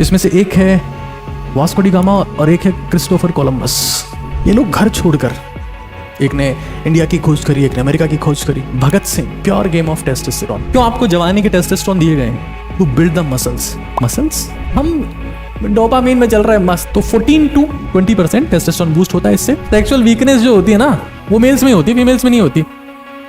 इसमें से एक है वास्को डी गामा और एक है क्रिस्टोफर कोलंबस। ये लोग घर छोड़कर, एक ने इंडिया की खोज करी, एक ने अमेरिका की खोज करी। Bhagat Singh, pure game of testosterone. क्यों आपको जवानी के टेस्टोस्टेरोन दिए गए हैं? To build the muscles. Muscles हम डोपामीन में चल रहा है मस्त, तो 14 to 20% टेस्टोस्टेरोन बूस्ट होता है इससे। एक्चुअल वीकनेस जो होती है ना, वो मेल्स में होती है, फीमेल्स में नहीं होती।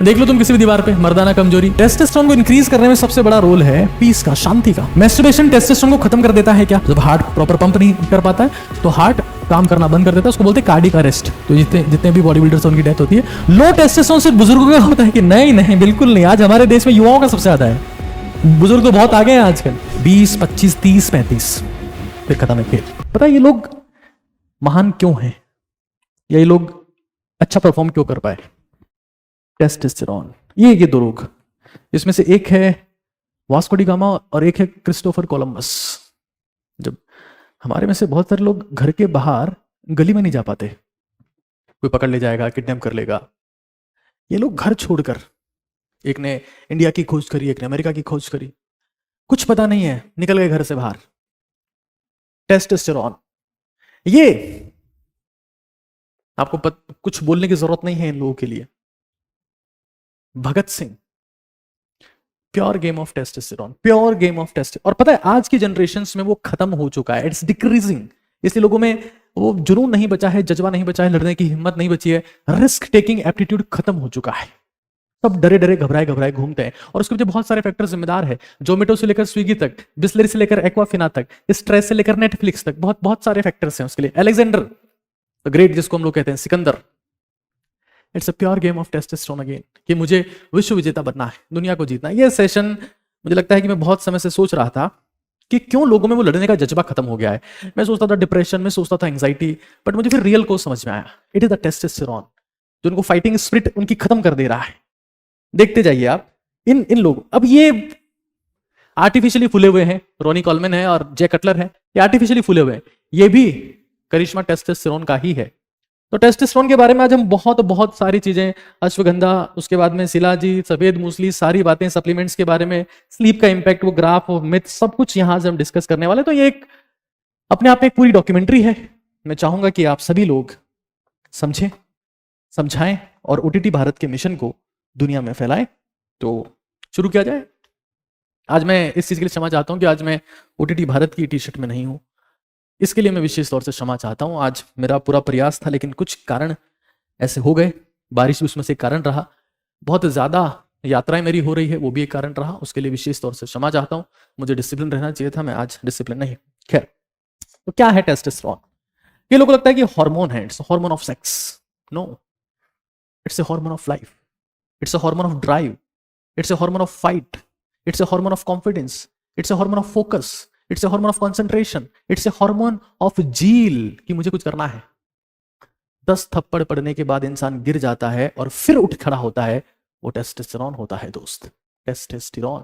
देख लो तुम किसी भी दीवार पे, मर्दाना कमजोरी। टेस्टोस्टेरोन को इंक्रीज करने में सबसे बड़ा रोल है पीस का, शांति का। मैस्टरबेशन टेस्टोस्टेरोन को खत्म कर देता है क्या? जब हार्ट प्रॉपर पंप नहीं कर पाता है तो हार्ट काम करना बंद कर देता है, उसको बोलते हैं कार्डियक अरेस्ट। तो जितने भी बॉडी बिल्डर्स उनकी डेथ होती है। लो टेस्टोस्टेरोन सिर्फ बुजुर्गों का होता है कि नहीं? नहीं, बिल्कुल नहीं। आज हमारे देश में युवाओं का सबसे ज्यादा है। बुजुर्ग तो बहुत आगे हैं आजकल, 20, 25, 30, 35, फिर खत्म है खेल। पता है ये लोग महान क्यों हैं, या ये लोग अच्छा परफॉर्म क्यों कर पाए? टेस्टोस्टेरोन। ये दो लोग, इसमें से एक है वास्को डी गामा और एक है क्रिस्टोफर कोलंबस। जब हमारे में से बहुत सारे लोग घर के बाहर गली में नहीं जा पाते, कोई पकड़ ले जाएगा, किडनैप कर लेगा। ये लोग घर छोड़कर, एक ने इंडिया की खोज करी, एक ने अमेरिका की खोज करी, कुछ पता नहीं है, निकल गए घर से बाहर। टेस्टोस्टेरोन। ये आपको कुछ बोलने की जरूरत नहीं है इन लोगों के लिए। Bhagat Singh, pure game of testosterone, pure game of test. और पता है आज की जनरेशंस में वो खत्म हो चुका है, इट्स डिक्रीजिंग। इसलिए लोगों में वो जुनून नहीं बचा है, जज्बा नहीं बचा है, लड़ने की हिम्मत नहीं बची है, रिस्क टेकिंग एप्टीट्यूड खत्म हो चुका है। सब डरे डरे घबराए घबराए घूमते हैं, और उसके पीछे बहुत सारे फैक्टर जिम्मेदार है। जोमेटो से लेकर स्विगी तक, बिस्लरी से लेकर एक्वाफिना तक, स्ट्रेस से लेकर नेटफ्लिक्स तक, बहुत बहुत सारे फैक्टर्स हैं उसके लिए। अलेक्जेंडर द ग्रेट, जिसको हम लोग कहते हैं Sikandar, it's a pure game of testosterone again, कि मुझे विश्व विजेता बनना है, दुनिया को जीतना है। ये सेशन मुझे लगता है कि मैं बहुत समय से सोच रहा था कि क्यों लोगों में वो लड़ने का जज्बा खत्म हो गया है। मैं सोचता था डिप्रेशन में, सोचता था एंग्जाइटी, बट मुझे फिर रियल को समझ में आया। इट इज द टेस्टोस्टेरोन जो उनको फाइटिंग स्पिरिट उनकी खत्म कर दे रहा है। देखते जाइए आप इन लोग। अब ये आर्टिफिशियली फूले हुए हैं, रोनी कॉलमैन है और जे कटलर है, ये आर्टिफिशियली फूले हुए हैं। ये भी करिश्मा टेस्टोस्टेरोन का ही है। तो टेस्टोस्टेरोन के बारे में आज हम बहुत सारी चीजें, अश्वगंधा, उसके बाद में शिलाजी, सफेद मूसली, सारी बातें, सप्लीमेंट्स के बारे में, स्लीप का इंपैक्ट, वो ग्राफ और मिथ, सब कुछ यहां से हम डिस्कस करने वाले। तो ये एक अपने आप में एक पूरी डॉक्यूमेंट्री है। मैं चाहूंगा कि आप सभी लोग समझें, समझाएं और ओटीटी भारत के मिशन को दुनिया में फैलाएं। तो शुरू किया जाए। आज मैं इस चीज के लिए क्षमा चाहता हूं कि आज मैं ओटीटी भारत की टी शर्ट में नहीं हूं। इसके लिए मैं विशेष तौर से क्षमा चाहता हूं। आज मेरा पूरा प्रयास था, लेकिन कुछ कारण ऐसे हो गए। बारिश भी उसमें से एक कारण रहा, बहुत ज्यादा यात्राएं मेरी हो रही है, वो भी एक कारण रहा। उसके लिए विशेष तौर से क्षमा चाहता हूं। मुझे डिसिप्लिन रहना चाहिए था, मैं आज डिसिप्लिन नहीं। खैर, तो क्या है टेस्टोस्टेरोन? ये लोगों को लगता है कि हार्मोन है, it's hormone of sex. No, it's a hormone of life, it's a hormone of drive, it's a hormone of fight, it's a hormone of confidence, it's a hormone of focus, it's a hormone of concentration, it's a hormone of zeal, कि मुझे कुछ करना है। 10 थप्पड़ पड़ने के बाद इंसान गिर जाता है और फिर उठ खड़ा होता है, वो टेस्टोस्टेरोन होता है दोस्त, टेस्टोस्टेरोन।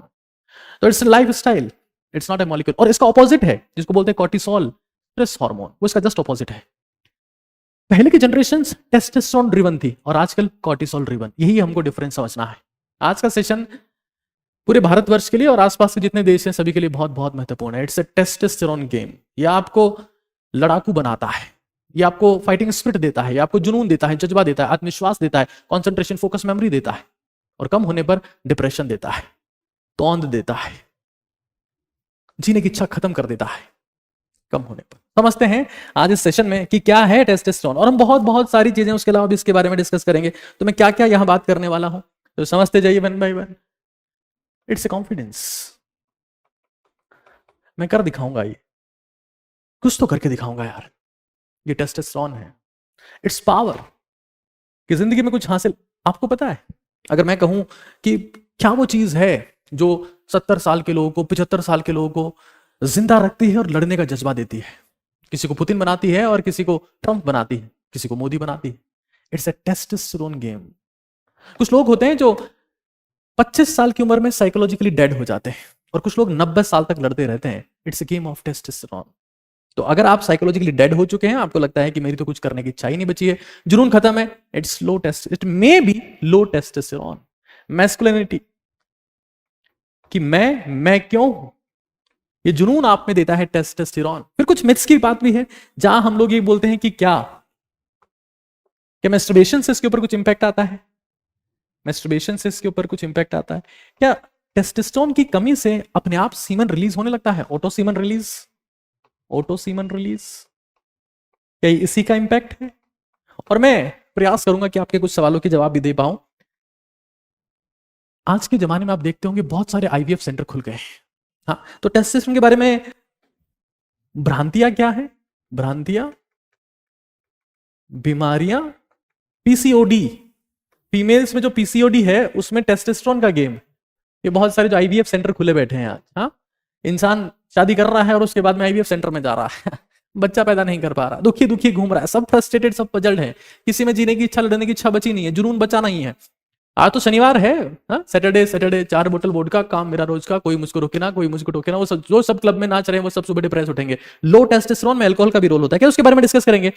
तो it's life style, it's not a molecule. और इसका ऑपोजिट है, जिसको बोलते हैं कॉर्टिसोल, स्ट्रेस हार्मोन, वो इसका जस्ट ऑपोजिट है। पहले की जनरेशन टेस्टोस्टेरोन ड्रिवन थी और आजकल कॉर्टिसोल ड्रिवन। यही हमको डिफरेंस समझना है। आज का सेशन पूरे भारतवर्ष के लिए और आसपास के जितने देश हैं सभी के लिए बहुत बहुत महत्वपूर्ण है। It's a testosterone game. यह आपको लड़ाकू बनाता है, यह आपको फाइटिंग स्पिरिट देता है, यह आपको जुनून देता है, जज्बा देता है, आत्मविश्वास देता है, कंसंट्रेशन, फोकस, मेमोरी देता है, और कम होने पर डिप्रेशन देता है, तौंद देता है, जीने की इच्छा खत्म कर देता है कम होने पर। समझते हैं आज इस सेशन में कि क्या है टेस्टोस्टेरोन, और हम बहुत सारी चीजें उसके अलावा भी इसके बारे में डिस्कस करेंगे। तो मैं क्या क्या यहां बात करने वाला हूं, तो समझते जाइए one by one. It's a confidence. मैं कर दिखाऊंगा, ये कुछ तो करके दिखाऊंगा यार, ये टेस्टोस्टेरोन है। इट्स पावर, कि जिंदगी में कुछ हासिल। आपको पता है, अगर मैं कहूं कि क्या वो चीज है जो 70 साल के लोगों को, 75 साल के लोगों को जिंदा रखती है और लड़ने का जज्बा देती है? किसी को पुतिन बनाती है और किसी को ट्रंप बनाती है, किसी को मोदी बनाती है। It's a testosterone game. कुछ लोग होते हैं जो 25 साल की उम्र में साइकोलॉजिकली डेड हो जाते हैं, और कुछ लोग 90 साल तक लड़ते रहते हैं। It's a game of testosterone. तो अगर आप साइकोलॉजिकली डेड हो चुके हैं, आपको लगता है कि मेरी तो कुछ करने की इच्छा ही नहीं बची है, जुनून खत्म है, it's low test, it may be low testosterone. Masculinity, कि मैं क्यों हूं, ये जुनून आप में देता है टेस्टोस्टेरोन। फिर कुछ मिथ्स की बात भी है जहां हम लोग ये बोलते हैं कि क्या मैस्टरबेशन से इसके ऊपर कुछ इंपैक्ट आता है, मैस्टरबेशन से इसके ऊपर कुछ इंपैक्ट आता है क्या, टेस्टोस्टेरोन की कमी से अपने आप सीमन रिलीज होने लगता है, auto semen release, auto semen release, क्या इसी का इंपैक्ट है? और मैं प्रयास करूंगा कि आपके कुछ सवालों के जवाब भी दे पाऊं। आज के जमाने में आप देखते होंगे बहुत सारे आईवीएफ सेंटर खुल गए हैं। हाँ, तो टेस्टोस्टेरोन के बारे में भ्रांतियां क्या है, भ्रांतियां, बीमारियां, पीसीओडी, फीमेल्स में जो पीसीओडी है उसमें टेस्टोस्टेरोन का गेम। ये बहुत सारे जो आईवीएफ सेंटर खुले बैठे हैं आज। हाँ, इंसान शादी कर रहा है और उसके बाद में आईवीएफ सेंटर में जा रहा है बच्चा पैदा नहीं कर पा रहा, दुखी दुखी घूम रहा है, सब फ्रस्ट्रेटेड, सब पजल्ड है, किसी में जीने की इच्छा, लड़ने की इच्छा बची नहीं है, जुनून बचा नहीं है। आज तो शनिवार है, सैटरडे 4 बोतल वोडका, काम मेरा रोज का, कोई मुझको रोके ना, कोई मुझको टोके ना। वो सब जो सब क्लब में नाच रहे हैं वो सब सुबह डिप्रेस उठेंगे। लो टेस्टोस्टेरोन में अल्कोहल का भी रोल होता है क्या, उसके बारे में डिस्कस करेंगे।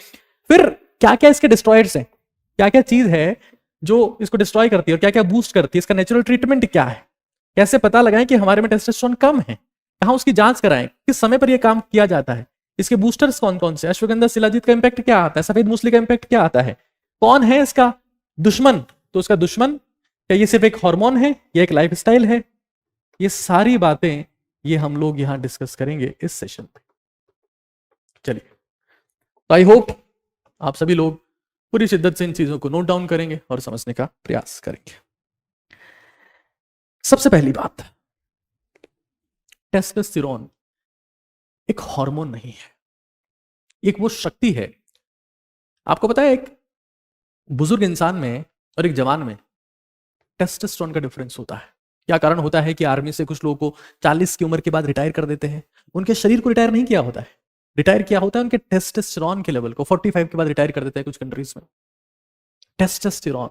फिर क्या क्या इसके डिस्ट्रॉयर्स हैं, क्या क्या चीज है जो इसको डिस्ट्रॉय करती है और क्या क्या बूस्ट करती है, इसका नेचुरल ट्रीटमेंट क्या है, कैसे पता लगाएं कि हमारे में टेस्टोस्टेरोन कम है, कहां उसकी जांच कराएं, किस समय पर यह काम किया जाता है, इसके बूस्टर्स कौन कौन से, अश्वगंधा शिलाजीत का इंपैक्ट क्या आता है, सफेद मूसली का इंपैक्ट क्या आता है, कौन है इसका दुश्मन, तो उसका दुश्मन क्या ये सिर्फ एक हार्मोन है या एक लाइफस्टाइल है। ये सारी बातें ये हम लोग यहां डिस्कस करेंगे इस सेशन में। चलिए, तो आई होप आप सभी लोग पूरी शिद्दत से इन चीजों को नोट डाउन करेंगे और समझने का प्रयास करेंगे। सबसे पहली बात, टेस्टोस्टेरोन एक हार्मोन नहीं है, एक वो शक्ति है। आपको पता है एक बुजुर्ग इंसान में और एक जवान में टेस्टोस्टेरोन का डिफरेंस होता है। क्या कारण होता है कि आर्मी से कुछ लोगों को 40 की उम्र के बाद रिटायर कर देते हैं, उनके शरीर को रिटायर नहीं किया होता है, रिटायर किया होता है उनके टेस्टोस्टेरोन के लेवल को। 45 के बाद रिटायर कर देते हैं कुछ कंट्रीज में टेस्टोस्टेरोन।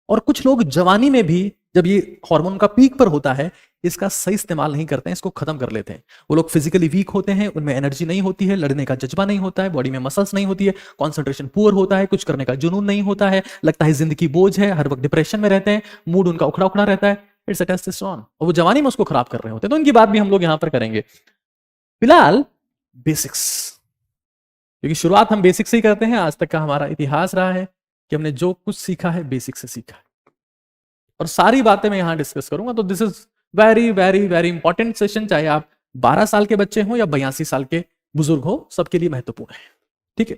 और कुछ लोग जवानी में भी जब ये हार्मोन का पीक पर होता है इसका सही इस्तेमाल नहीं करते हैं, इसको खत्म कर लेते हैं। वो लोग फिजिकली वीक होते हैं, उनमें एनर्जी नहीं होती है, लड़ने का जज्बा नहीं होता है, बॉडी में मसल्स नहीं होती है, कॉन्सेंट्रेशन पुअर होता है, कुछ करने का जुनून नहीं होता है, लगता है जिंदगी बोझ है, हर वक्त डिप्रेशन में रहते हैं, मूड उनका उखड़ा उखड़ा रहता है। इट्स अ टेस्टोस्टेरोन, और वो जवानी में उसको खराब कर रहे होते हैं। तो उनकी बात भी हम लोग यहां पर करेंगे। फिलहाल बेसिक्स, क्योंकि शुरुआत हम बेसिक से ही करते हैं, आज तक का हमारा इतिहास रहा है कि हमने जो कुछ सीखा है बेसिक से सीखा है, और सारी बातें मैं यहां डिस्कस करूंगा। तो this is very very very important session, चाहे आप 12 साल के बच्चे हो या 82 साल के बुजुर्ग हो, सबके लिए महत्वपूर्ण है। ठीक है,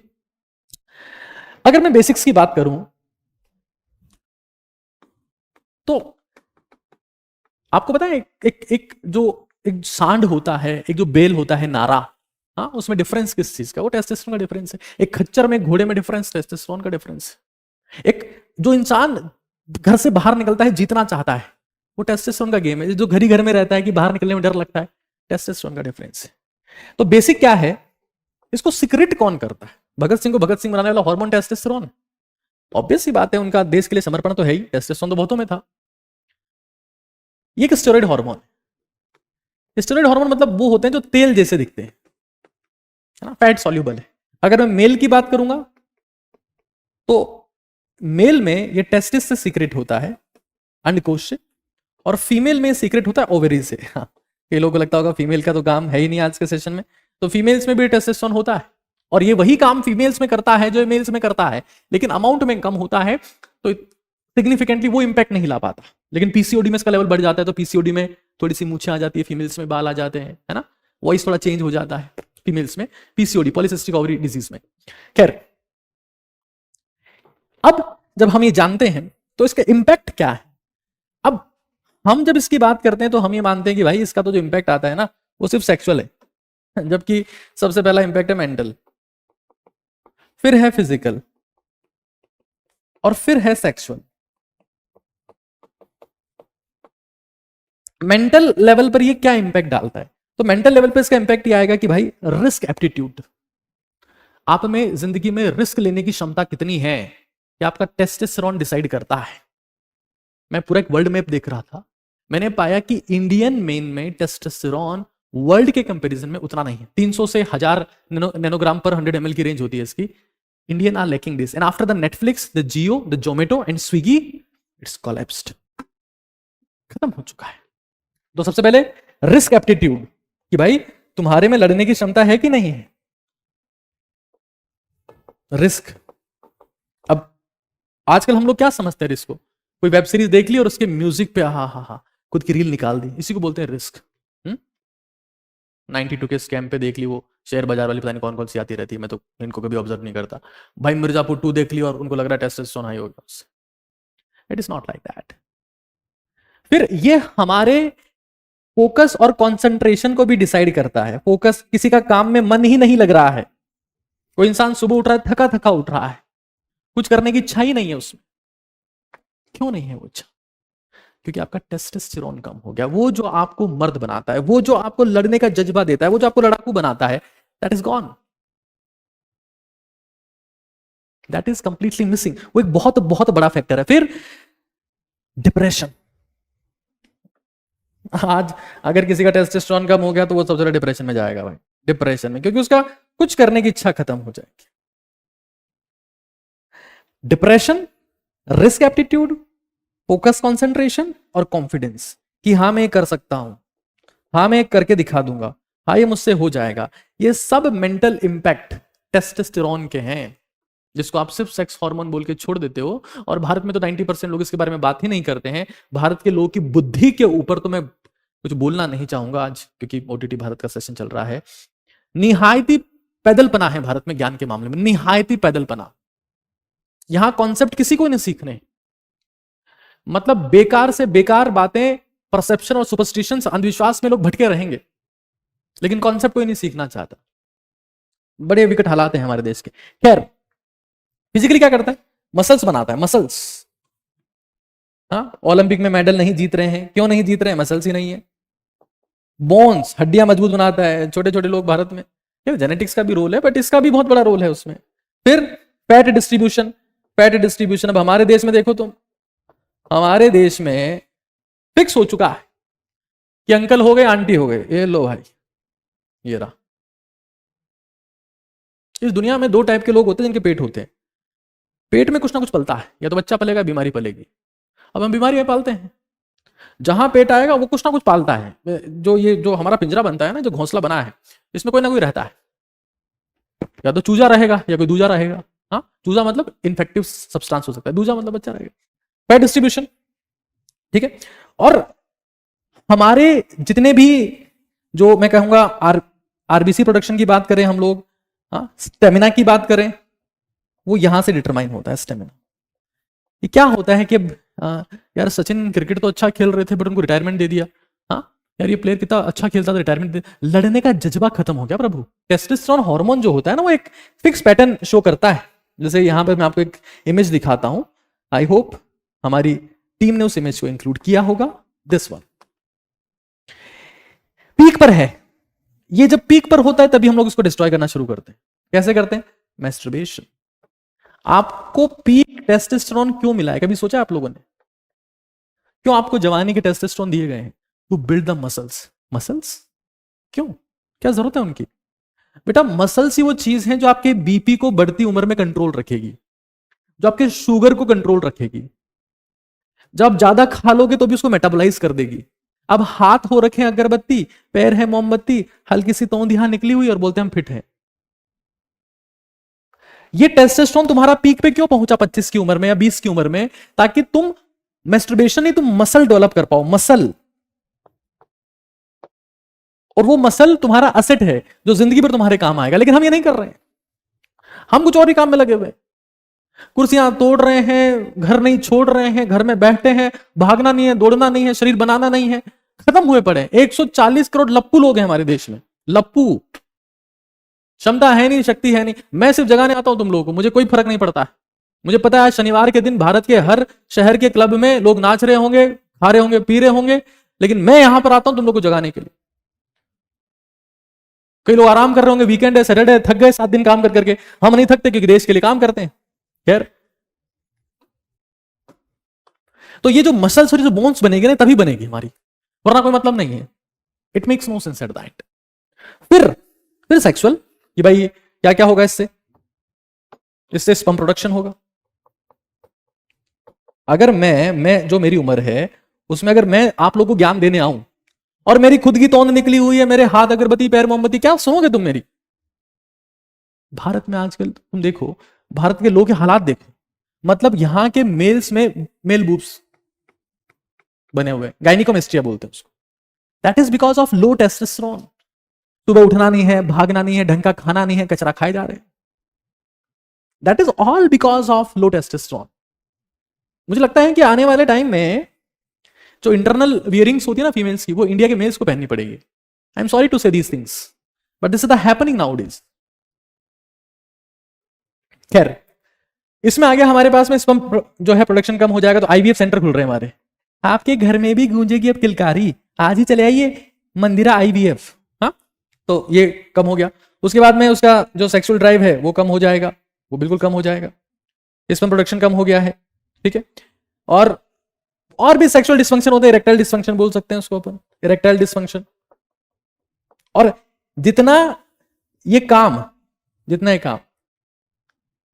अगर मैं बेसिक्स की बात करूं तो आपको पता है एक सांड होता है, एक जो बेल होता है नारा, हाँ, उसमें डिफरेंस किस चीज का, वो टेस्टोस्टेरोन का डिफरेंस है। एक खच्चर में, घोड़े में डिफरेंस टेस्टोस्टेरोन का डिफरेंस है। एक जो इंसान घर से बाहर निकलता है, जीतना चाहता है, वो टेस्टोस्टेरोन का गेम है। जो घर ही घर में रहता है कि बाहर निकलने में डर लगता है, टेस्टोस्टेरोन का डिफरेंस है। तो बेसिक क्या है, इसको सीक्रेट कौन करता है? भगत सिंह को भगत सिंह बनाने वाला हार्मोन टेस्टोस्टेरोन। ऑब्वियस सी बात है, उनका देश के लिए समर्पण तो है ही, टेस्टोस्टेरोन तो बहुतों में था। ये एक स्टेरॉइड हार्मोन है। स्टेरॉइड हार्मोन मतलब वो होते हैं जो तेल जैसे दिखते हैं, है ना, फैट सॉल्यूबल है। अगर मैं मेल की बात करूंगा तो मेल में ये टेस्टिस से सीक्रेट होता है, अंडकोश से, और फीमेल में सीक्रेट होता है ओवरी से। हाँ, ये लोगों को लगता होगा फीमेल का तो काम है ही नहीं आज के सेशन में, तो फीमेल्स में भी टेस्टोस्टेरोन होता है, और ये वही काम फीमेल्स में करता है जो मेल्स में करता है, लेकिन अमाउंट में कम होता है, तो सिग्निफिकेंटली वो इंपैक्ट नहीं ला पाता। लेकिन पीसीओडी में इसका लेवल बढ़ जाता है, तो पीसीओडी में थोड़ी सी मूछें आ जाती है, फीमेल्स में बाल आ जाते हैं, है ना, वॉइस थोड़ा चेंज हो जाता है फीमेल्स में, पीसीओडी पॉलीसिस्टिक ओवरी डिजीज में। खैर, अब जब हम ये जानते हैं तो इसका इंपैक्ट क्या है। अब हम जब इसकी बात करते हैं तो हम ये मानते हैं कि भाई इसका तो जो इंपैक्ट आता है ना वो सिर्फ सेक्सुअल है, जबकि सबसे पहला इंपैक्ट है मेंटल, फिर है फिजिकल, और फिर है सेक्सुअल। मेंटल लेवल पर ये क्या इंपैक्ट डालता है? तो मेंटल लेवल पर इसका इंपैक्ट ये आएगा कि भाई रिस्क एप्टीट्यूड, आप में जिंदगी में रिस्क लेने की क्षमता कितनी है, ये आपका टेस्टोस्टेरोन डिसाइड करता है। मैं पूरा एक वर्ल्ड मैप देख रहा था, मैंने पाया कि इंडियन मेन में टेस्टोस्टेरोन वर्ल्ड के कंपैरिजन में उतना नहीं है। 300 से 1000 नैनोग्राम पर 100 ml की रेंज होती है इसकी। Indian are lacking this, and after the Netflix, the Jio, the Zomato and Swiggy, it's collapsed, खत्म हो चुका है। तो सबसे पहले रिस्क एप्टीट्यूड, कि भाई तुम्हारे में लड़ने की क्षमता है कि नहीं है? रिस्क। अब आजकल हम लोग क्या समझते हैं रिस्क को? कोई वेब सीरीज देख ली और उसके म्यूजिक पे हा खुद की रील निकाल दी, इसी को बोलते हैं रिस्क। 92 के स्कैम पे देख ली, वो शेयर बाजार वाली पता नहीं कौन कौन सी आती रहती है, मैं तो इनको कभी ऑब्जर्व नहीं करता। भाई मिर्जापुर 2 देख ली और उनको लग रहा है टेस्टोस्टेरोन हाई हो गया उससे। It is not like that. फिर ये हमारे फोकस और कंसंट्रेशन को भी डिसाइड करता है। फोकस, किसी का काम में मन ही नहीं लग रहा है, कोई इंसान सुबह उठ रहा है थका थका उठ रहा है, कुछ करने की इच्छा ही नहीं है उसमें। क्यों नहीं है वो इच्छा? क्योंकि आपका टेस्टोस्टेरोन कम हो गया। वो जो आपको मर्द बनाता है, वो जो आपको लड़ने का जज्बा देता है, वो जो आपको लड़ाकू बनाता है, that is gone, that is completely missing. वो एक बहुत बहुत बड़ा फैक्टर है। फिर डिप्रेशन। आज अगर किसी का टेस्टोस्टेरोन कम हो गया तो वो सबसे ज्यादा डिप्रेशन में जाएगा भाई, डिप्रेशन में, क्योंकि उसका कुछ करने की इच्छा खत्म हो जाएगी। Depression, risk aptitude, focus concentration और कॉन्फिडेंस कि हाँ मैं कर सकता हूं, हाँ मैं करके दिखा दूंगा, हाँ ये मुझसे हो जाएगा। ये सब मेंटल इंपैक्ट टेस्टोस्टेरोन के हैं, जिसको आप सिर्फ सेक्स हार्मोन बोल के छोड़ देते हो। और भारत में तो 90% लोग इसके बारे में बात ही नहीं करते हैं। भारत के लोगों की बुद्धि के ऊपर तो मैं कुछ बोलना नहीं चाहूंगा आज, क्योंकि ओटीटी भारत का सेशन चल रहा है। निहायती पैदलपना है भारत में ज्ञान के मामले में, निहायती पैदलपना। यहां कॉन्सेप्ट किसी को नहीं सीखने, मतलब बेकार से बेकार बातें, परसेप्शन और सुपरस्टिशन, अंधविश्वास में लोग भटके रहेंगे, लेकिन कॉन्सेप्ट कोई नहीं सीखना चाहता। बड़े विकट हालात हैं हमारे देश के। खैर, फिजिकली क्या करता है? मसल्स बनाता है, मसल्स। हाँ, ओलंपिक में मेडल नहीं जीत रहे हैं, क्यों नहीं जीत रहे हैं? मसल्स ही नहीं है। बोन्स, हड्डियां मजबूत बनाता है। छोटे छोटे लोग भारत में, जेनेटिक्स का भी रोल है, बट इसका भी बहुत बड़ा रोल है उसमें। फिर फैट डिस्ट्रीब्यूशन, फैट डिस्ट्रीब्यूशन। अब हमारे देश में देखो तुम, हमारे देश में फिक्स हो चुका है कि अंकल हो गए, आंटी हो गए, ये लो भाई, ये रहा। इस दुनिया में 2 टाइप के लोग होते हैं जिनके पेट होते हैं। पेट में कुछ ना कुछ पलता है, या तो बच्चा पलेगा, बीमारी पलेगी। अब हम बीमारी में पालते हैं, जहां पेट आएगा वो कुछ ना कुछ पालता है। जो हमारा पिंजरा बनता है ना, जो घोंसला बना है, इसमें कोई ना कोई रहता है। या तो चूजा रहेगा या कोई दूजा रहेगा। हाँ, चूजा मतलब इन्फेक्टिव सब्सटेंस हो सकता है, दूजा मतलब बच्चा रहेगा। फैट डिस्ट्रीब्यूशन, ठीक है। और हमारे जितने भी, जो मैं कहूंगा आरबीसी प्रोडक्शन की बात करें हम लोग, हाँ, स्टेमिना की बात करें, वो यहां से डिटरमाइन होता है। स्टेमिना ये क्या होता है कि यार सचिन क्रिकेट तो अच्छा खेल रहे थे बट उनको रिटायरमेंट दे दिया। हाँ यार, ये प्लेयर कितना अच्छा खेलता था, रिटायरमेंट दे, लड़ने का जज्बा खत्म हो गया प्रभु। टेस्टोस्टेरोन हार्मोन जो होता है ना, वो एक फिक्स पैटर्न शो करता है। जैसे यहां पर मैं आपको एक इमेज दिखाता हूं, आई होप हमारी टीम ने उस इमेज को इंक्लूड किया होगा। दिस वन पीक पर है। ये जब पीक पर होता है तभी हम लोग इसको डिस्ट्रॉय करना शुरू करते हैं। कैसे करते हैं? मैस्टरबेशन। आपको पीक टेस्टोस्टेरोन क्यों मिला है, कभी सोचा आप लोगों ने? क्यों आपको जवानी के टेस्टोस्टेरोन दिए गए हैं? To build the muscles. Muscles क्यों, क्या जरूरत है उनकी? बेटा, मसल्स ही वो चीज है जो आपके बीपी को बढ़ती उम्र में कंट्रोल रखेगी, जो आपके शुगर को कंट्रोल रखेगी। जब ज्यादा खा लोगे तो भी उसको मेटाबोलाइज कर देगी। अब हाथ हो रखे हैं अगरबत्ती, पैर है मोमबत्ती, हल्की सी तौंद यहां निकली हुई और बोलते हैं हम फिट हैं। ये टेस्टोस्टेरोन तुम्हारा पीक पे क्यों पहुंचा 25 की उम्र में या 20 की उम्र में? ताकि तुम मैस्टरबेशन नहीं, तुम मसल डेवलप कर पाओ, मसल। और वो मसल तुम्हारा असेट है जो जिंदगी भर तुम्हारे काम आएगा। लेकिन हम ये नहीं कर रहे हैं, हम कुछ और ही काम में लगे हुए। कुर्सियां तोड़ रहे हैं, घर नहीं छोड़ रहे हैं, घर में बैठते हैं, भागना नहीं है, दौड़ना नहीं है, शरीर बनाना नहीं है, खत्म हुए पड़े। 140 करोड़ लप्पू लोग हैं हमारे देश में। लप्पू, क्षमता है नहीं, शक्ति है नहीं। मैं सिर्फ जगाने आता हूं तुम लोगों को, मुझे कोई फर्क नहीं पड़ता। मुझे पता है शनिवार के दिन भारत के हर शहर के क्लब में लोग नाच रहे होंगे, खा रहे होंगे, पी रहे होंगे, लेकिन मैं यहां पर आता हूं तुम लोग को जगाने के लिए। कई लोग आराम कर रहे होंगे, वीकेंड है, सैटरडे है, थक गए 7 दिन काम कर करके। हम नहीं थकते क्योंकि देश के लिए काम करते हैं। खैर, तो ये जो मसल्स और जो बोन्स बनेगी ना, तभी बनेगी हमारी, वरना कोई मतलब नहीं है। It makes no sense at that. फिर सेक्सुअल, कि भाई क्या क्या होगा इससे? इससे स्पर्म प्रोडक्शन होगा। अगर मैं जो मेरी उम्र है उसमें अगर मैं आप लोगों को ज्ञान देने आऊं और मेरी खुद की तोंद निकली हुई है, मेरे हाथ अगरबत्ती पैर मोमबत्ती, क्या सुनोगे तुम मेरी? भारत में आजकल तुम देखो, भारत के लोग के हालात देखो, मतलब यहां के मेल्स में मेल बूब्स बने हुए, गायनिकोमेस्ट्रिया बोलते हैं उसको। That is because of low testosterone. सुबह उठना नहीं है, भागना नहीं है, ढंग का खाना नहीं है, कचरा खाए जा रहे हैं। That is all because of low testosterone. मुझे लगता है कि आने वाले टाइम में जो इंटरनल वियरिंग्स होती है ना फीमेल्स की, वो इंडिया के मेल्स को पहननी पड़ेगी। आई एम सॉरी टू से these things, but this is the happening now days. खैर, इसमें आगे हमारे पास में स्पर्म जो है प्रोडक्शन कम हो जाएगा, तो आईवीएफ सेंटर खुल रहे हैं हमारे। आपके घर में भी गूंजेगी अब किलकारी, आज ही चले आइए मंदिरा आईवीएफ। हाँ, तो ये कम हो गया। उसके बाद में उसका जो सेक्सुअल ड्राइव है वो कम हो जाएगा, वो बिल्कुल कम हो जाएगा। स्पर्म प्रोडक्शन कम हो गया है, ठीक है। और भी सेक्सुअल डिसफंक्शन होते हैं, इरेक्टाइल डिसफंक्शन बोल सकते हैं उसको अपन, इरेक्टाइल डिसफंक्शन। और जितना ये काम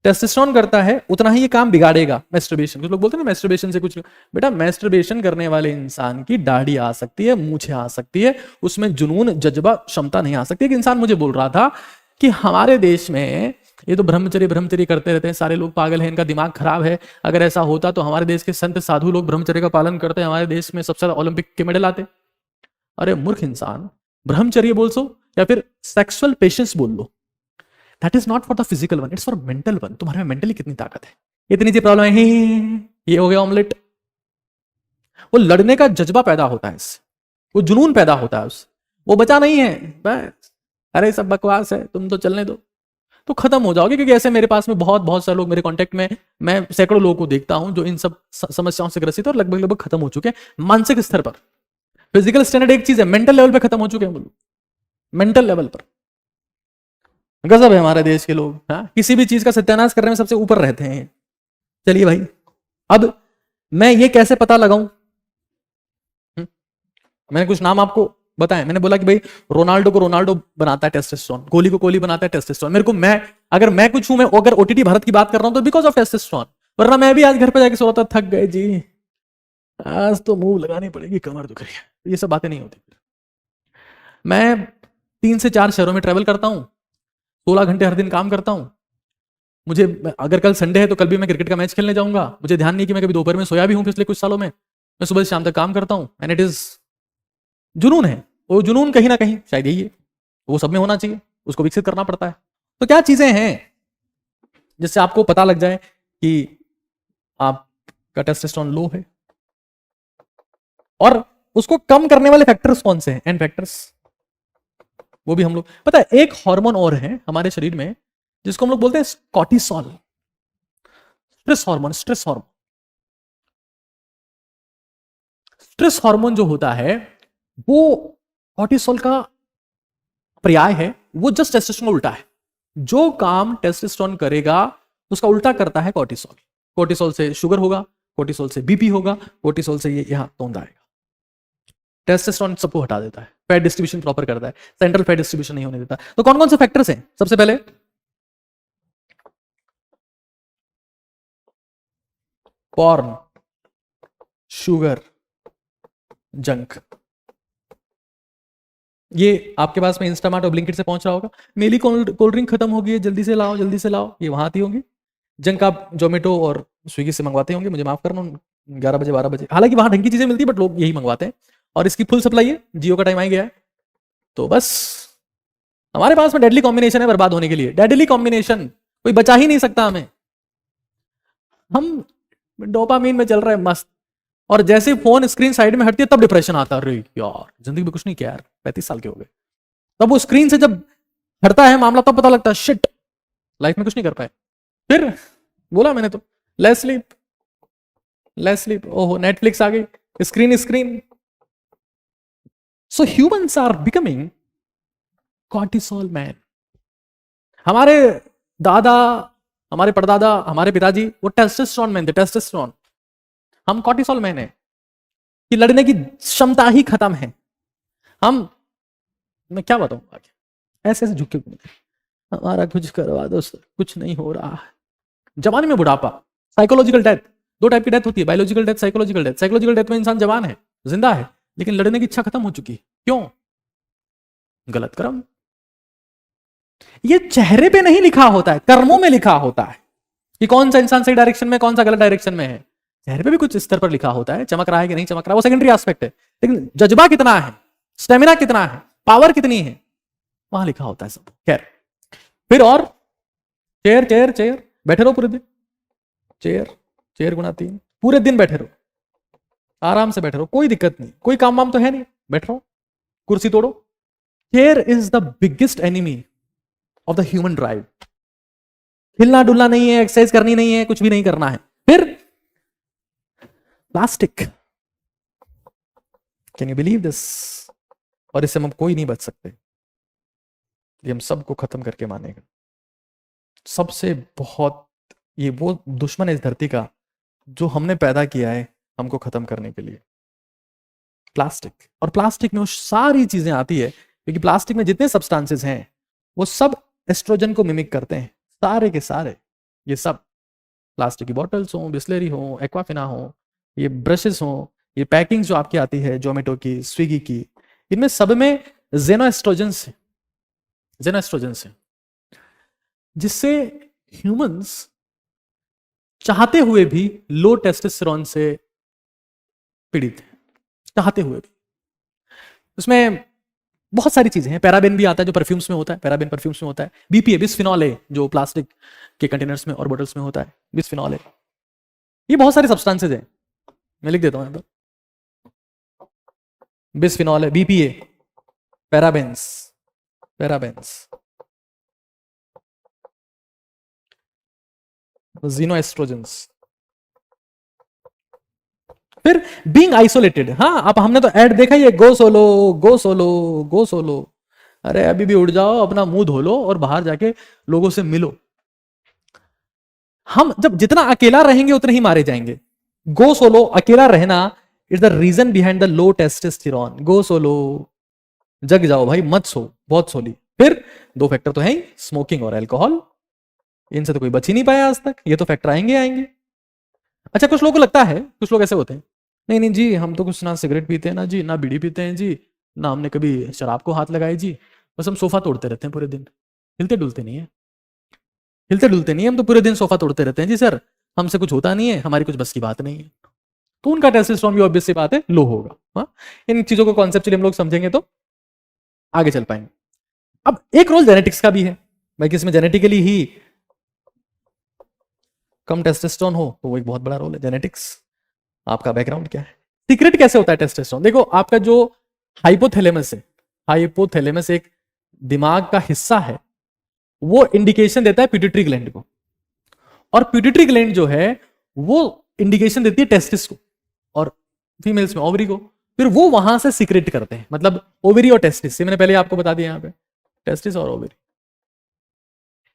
टेस्टोस्टेरोन करता है, उतना ही ये काम बिगाड़ेगा। मैस्टरबेशन, कुछ लोग बोलते हैं ना मैस्टरबेशन से कुछ, बेटा मैस्टरबेशन करने वाले इंसान की दाढ़ी आ सकती है, मूछें आ सकती है, उसमें जुनून जज्बा क्षमता नहीं आ सकती। एक इंसान मुझे बोल रहा था कि हमारे देश में ये तो ब्रह्मचर्य करते रहते हैं, सारे लोग पागल हैं, इनका दिमाग खराब है। अगर ऐसा होता तो हमारे देश के संत साधु लोग ब्रह्मचर्य का पालन करते, हमारे देश में सबसे ज्यादा ओलंपिक के मेडल आते। अरे मूर्ख इंसान, ब्रह्मचर्य बोल सो या फिर सेक्सुअल पेशेंस बोल लो, that is not for the physical one, it's for mental one. तुम्हारे में मेंटली कितनी ताकत है, इतनी सी प्रॉब्लम है, ये हो गया ऑमलेट। वो लड़ने का जज्बा पैदा होता है इससे, वो जुनून पैदा होता है उससे, वो बचा नहीं है बस। अरे सब बकवास है, तुम तो चलने दो, तो खत्म हो जाओगे। क्योंकि ऐसे मेरे पास में बहुत सारे लोग मेरे कांटेक्ट में, मैं सैकड़ों लोगों को देखता हूं जो इन सब समस्याओं से ग्रसित और लगभग खत्म हो चुके हैं मानसिक स्तर पर। फिजिकल स्टैंडर्ड एक चीज है, मेंटल लेवल पे खत्म हो चुके हैं बोलो, मेंटल लेवल पर गजब है हमारे देश के लोग। हाँ, किसी भी चीज का सत्यानाश करने में सबसे ऊपर रहते हैं। चलिए भाई, अब मैं ये कैसे पता लगाऊं? मैंने कुछ नाम आपको बताया, मैंने बोला कि भाई रोनाल्डो को रोनाल्डो बनाता है टेस्टोस्टेरोन, कोहली को कोहली बनाता है टेस्टोस्टेरोन। मेरे को, मैं अगर मैं कुछ हूं, मैं अगर ओटीटी भारत की बात कर रहा हूं तो बिकॉज ऑफ टेस्टोस्टेरोन, वरना मैं भी आज घर पे जाके सो रहा था, थक गए जी, आज तो मूव लगानी पड़ेगी, कमर दुख रही है, ये सब बातें नहीं होती। मैं 3 से 4 शहरों में ट्रेवल करता हूं, 16 घंटे हर दिन काम करता हूं। मुझे, अगर कल संडे है तो कल भी मैं क्रिकेट का मैच खेलने जाऊंगा, मुझे ध्यान नहीं कि मैं कभी दोपहर में सोया भी हूं पिछले कुछ सालों में। मैं सुबह से शाम तक काम करता हूं, एंड इट इज जुनून है। वो जुनून कहीं ना कहीं शायद यही है, वो सब में होना चाहिए, उसको विकसित करना पड़ता है। तो क्या चीजें हैं जिससे आपको पता लग जाए कि आपका टेस्टोस्टेरोन लो है, और उसको कम करने वाले फैक्टर्स कौन से हैं, एंड फैक्टर्स, वो भी हम लोग, पता है एक हार्मोन और है हमारे शरीर में जिसको हम लोग बोलते हैं cortisol, stress hormone. Stress hormone जो होता है वो कॉर्टिसोल का पर्याय है, वो जस्ट टेस्टोस्टेरोन उल्टा है। जो काम टेस्टोस्टेरोन करेगा उसका उल्टा करता है कॉर्टिसोल। कॉर्टिसोल से शुगर होगा, कॉर्टिसोल से बीपी होगा, कॉर्टिसोल से ये यहां तोंद आएगा। टेस्टोस्टेरोन सबको हटा देता है, फैट डिस्ट्रीब्यूशन प्रॉपर करता है, सेंट्रल फैट डिस्ट्रीब्यूशन नहीं होने देता। तो कौन कौन से फैक्टर्स हैं? सबसे पहले पॉर्न, शुगर, जंक। ये आपके पास में इंस्टामार्ट और ब्लिंकिट से पहुंच रहा होगा, मेरी कोल्ड ड्रिंक खत्म हो गई है, जल्दी से लाओ जल्दी से लाओ, ये वहां आती होंगी। जंक आप जोमेटो और स्विगी से मंगवाते होंगे, मुझे माफ करना, 11 बजे 12 बजे, हालांकि वहां ढंग की चीजें मिलती है बट लोग यही मंगवाते हैं। और इसकी फुल सप्लाई है, जियो का टाइम आ गया है, तो बस हमारे पास में डेडली कॉम्बिनेशन है बर्बाद होने के लिए, डेडली कॉम्बिनेशन, कोई बचा ही नहीं सकता हमें। हम डोपामीन में चल रहे हैं मस्त, और जैसे फोन स्क्रीन साइड में हटती है तब डिप्रेशन आता है, अरे यार जिंदगी में कुछ नहीं किया यार, 35 साल के हो गए। तब वो स्क्रीन से जब हटता है मामला तब पता लगता है शिट, लाइफ में कुछ नहीं कर पाए। फिर बोला मैंने तो, लेस स्लीप, ओहो नेटफ्लिक्स आ गई, screen. So humans are becoming cortisol man. हमारे दादा, हमारे परदादा, हमारे पिताजी वो टेस्टोस्टेरोन मैन थे, टेस्टोस्टेरोन। हम कॉर्टिसोल मैन है कि लड़ने की क्षमता ही खत्म है। मैं क्या बताऊं आगे, ऐसे झुके, हमारा कुछ करवा दो सर, कुछ नहीं हो रहा है। जवानी में बुढ़ापा, साइकोलॉजिकल डेथ, 2 टाइप की डेथ होती है, biological death, psychological death. Psychological death में इंसान जवान है, जिंदा है, लेकिन लड़ने की इच्छा खत्म हो चुकी है, क्यों? गलत कर्म। ये चेहरे पे नहीं लिखा होता है, कर्मों में लिखा होता है कि कौन सा इंसान सही डायरेक्शन में, कौन सा गलत डायरेक्शन में है। चेहरे पे भी कुछ स्तर पर लिखा होता है, चमक रहा है कि नहीं चमक रहा, वो सेकेंडरी एस्पेक्ट है, लेकिन जज्बा कितना है, स्टेमिना कितना है, पावर कितनी है, वहां लिखा होता है सब। खैर, फिर और चेयर चेयर चेयर, बैठे रहो पूरे दिन, चेयर चेयर गुना 3, पूरे दिन बैठे रहो, आराम से बैठे रहो, कोई दिक्कत नहीं, कोई काम वाम तो है नहीं, बैठ रहो, कुर्सी तोड़ो। Chair is the biggest enemy of the human drive. हिलना डुलना नहीं है, एक्सरसाइज करनी नहीं है, कुछ भी नहीं करना है। फिर plastic, can you believe this? और इससे हम कोई नहीं बच सकते, ये हम सबको खत्म करके मानेगा। सबसे बहुत ये वो दुश्मन है इस धरती का जो हमने पैदा किया है हमको खत्म करने के लिए, प्लास्टिक। और प्लास्टिक में वो सारी चीजें आती है, क्योंकि प्लास्टिक में जितने सब्सटेंसेस हैं वो सब एस्ट्रोजन को मिमिक करते हैं, सारे के सारे। ये सब प्लास्टिक की बॉटल्स हो, बिस्लेरी हो, एक्वाफिना हो, ये ब्रशेस हो, ये पैकिंग जो आपकी आती है जोमेटो की, स्विगी की, इनमें सब में जेनोएस्ट्रोजेंस है, जेनोएस्ट्रोजेंस है, जिससे ह्यूमंस चाहते हुए भी लो टेस्टोस्टेरोन से पीड़ित है, चाहते हुए भी। उसमें बहुत सारी चीजें हैं, पैराबेन भी आता है जो परफ्यूम्स में होता है, पैराबेन परफ्यूम्स में होता है, बीपीए बिस्फिनॉल ए जो प्लास्टिक के कंटेनर्स में और बोटल्स में होता है, बिस्फिनॉल ए। ये बहुत सारे सब्सटेंसेज हैं, मैं लिख देता हूं यहां पर, बिस्फिनॉल है, बीपीए, पैराबेन्स, पैराबेन्स, जीनोएस्ट्रोजेंस। फिर बीइंग आइसोलेटेड, हाँ आप हमने तो ऐड देखा ही है, गो सोलो गो सोलो गो सोलो। अरे अभी भी उठ जाओ, अपना मुंह धो लो और बाहर जाके लोगों से मिलो। हम जब जितना अकेला रहेंगे उतने ही मारे जाएंगे। गो सोलो, अकेला रहना is the reason behind the low testosterone. Go solo, जग जाओ भाई, मत सो, बहुत सोली। फिर 2 फैक्टर तो है ही, स्मोकिंग और अल्कोहल, इनसे तो कोई बच ही नहीं पाया आज तक, ये तो फैक्टर आएंगे आएंगे। अच्छा, कुछ लोगों को लगता है, कुछ लोग ऐसे होते हैं, नहीं नहीं जी हम तो कुछ ना सिगरेट पीते हैं ना जी, ना बीड़ी पीते हैं जी, ना हमने कभी शराब को हाथ लगाए जी, बस हम सोफा तोड़ते रहते हैं पूरे दिन, हिलते डुलते नहीं है, हिलते डुलते नहीं है, हम तो पूरे दिन सोफा तोड़ते रहते हैं जी सर, हमसे कुछ होता नहीं है, हमारी कुछ बस की बात नहीं है। तो उनका टेस्टोस्टेरोन भी ऑब्वियस सी बात है लो होगा। हाँ, इन चीजों को कॉन्सेप्चुअली हम लोग समझेंगे तो आगे चल पाएंगे। अब एक रोल जेनेटिक्स का भी है भाई, किसमें जेनेटिकली ही कम टेस्टोस्टेरोन हो तो वो एक बहुत बड़ा रोल है, जेनेटिक्स। आपका बैकग्राउंड क्या है, सीक्रेट कैसे होता है टेस्टोस्टेरोन? देखो, आपका जो हाइपोथैलेमस है, हाइपोथैलेमस एक दिमाग का हिस्सा है, वो इंडिकेशन देता है पिट्यूटरी ग्लैंड को, और पिट्यूटरी ग्लैंड जो है वो इंडिकेशन देती है टेस्टिस को, और फीमेल्स में ओवरी को। फिर वो वहां से सीक्रेट करते हैं, मतलब ओवरी और टेस्टिस से, मैंने पहले आपको बता दिया, यहाँ पे टेस्टिस और ओवरी,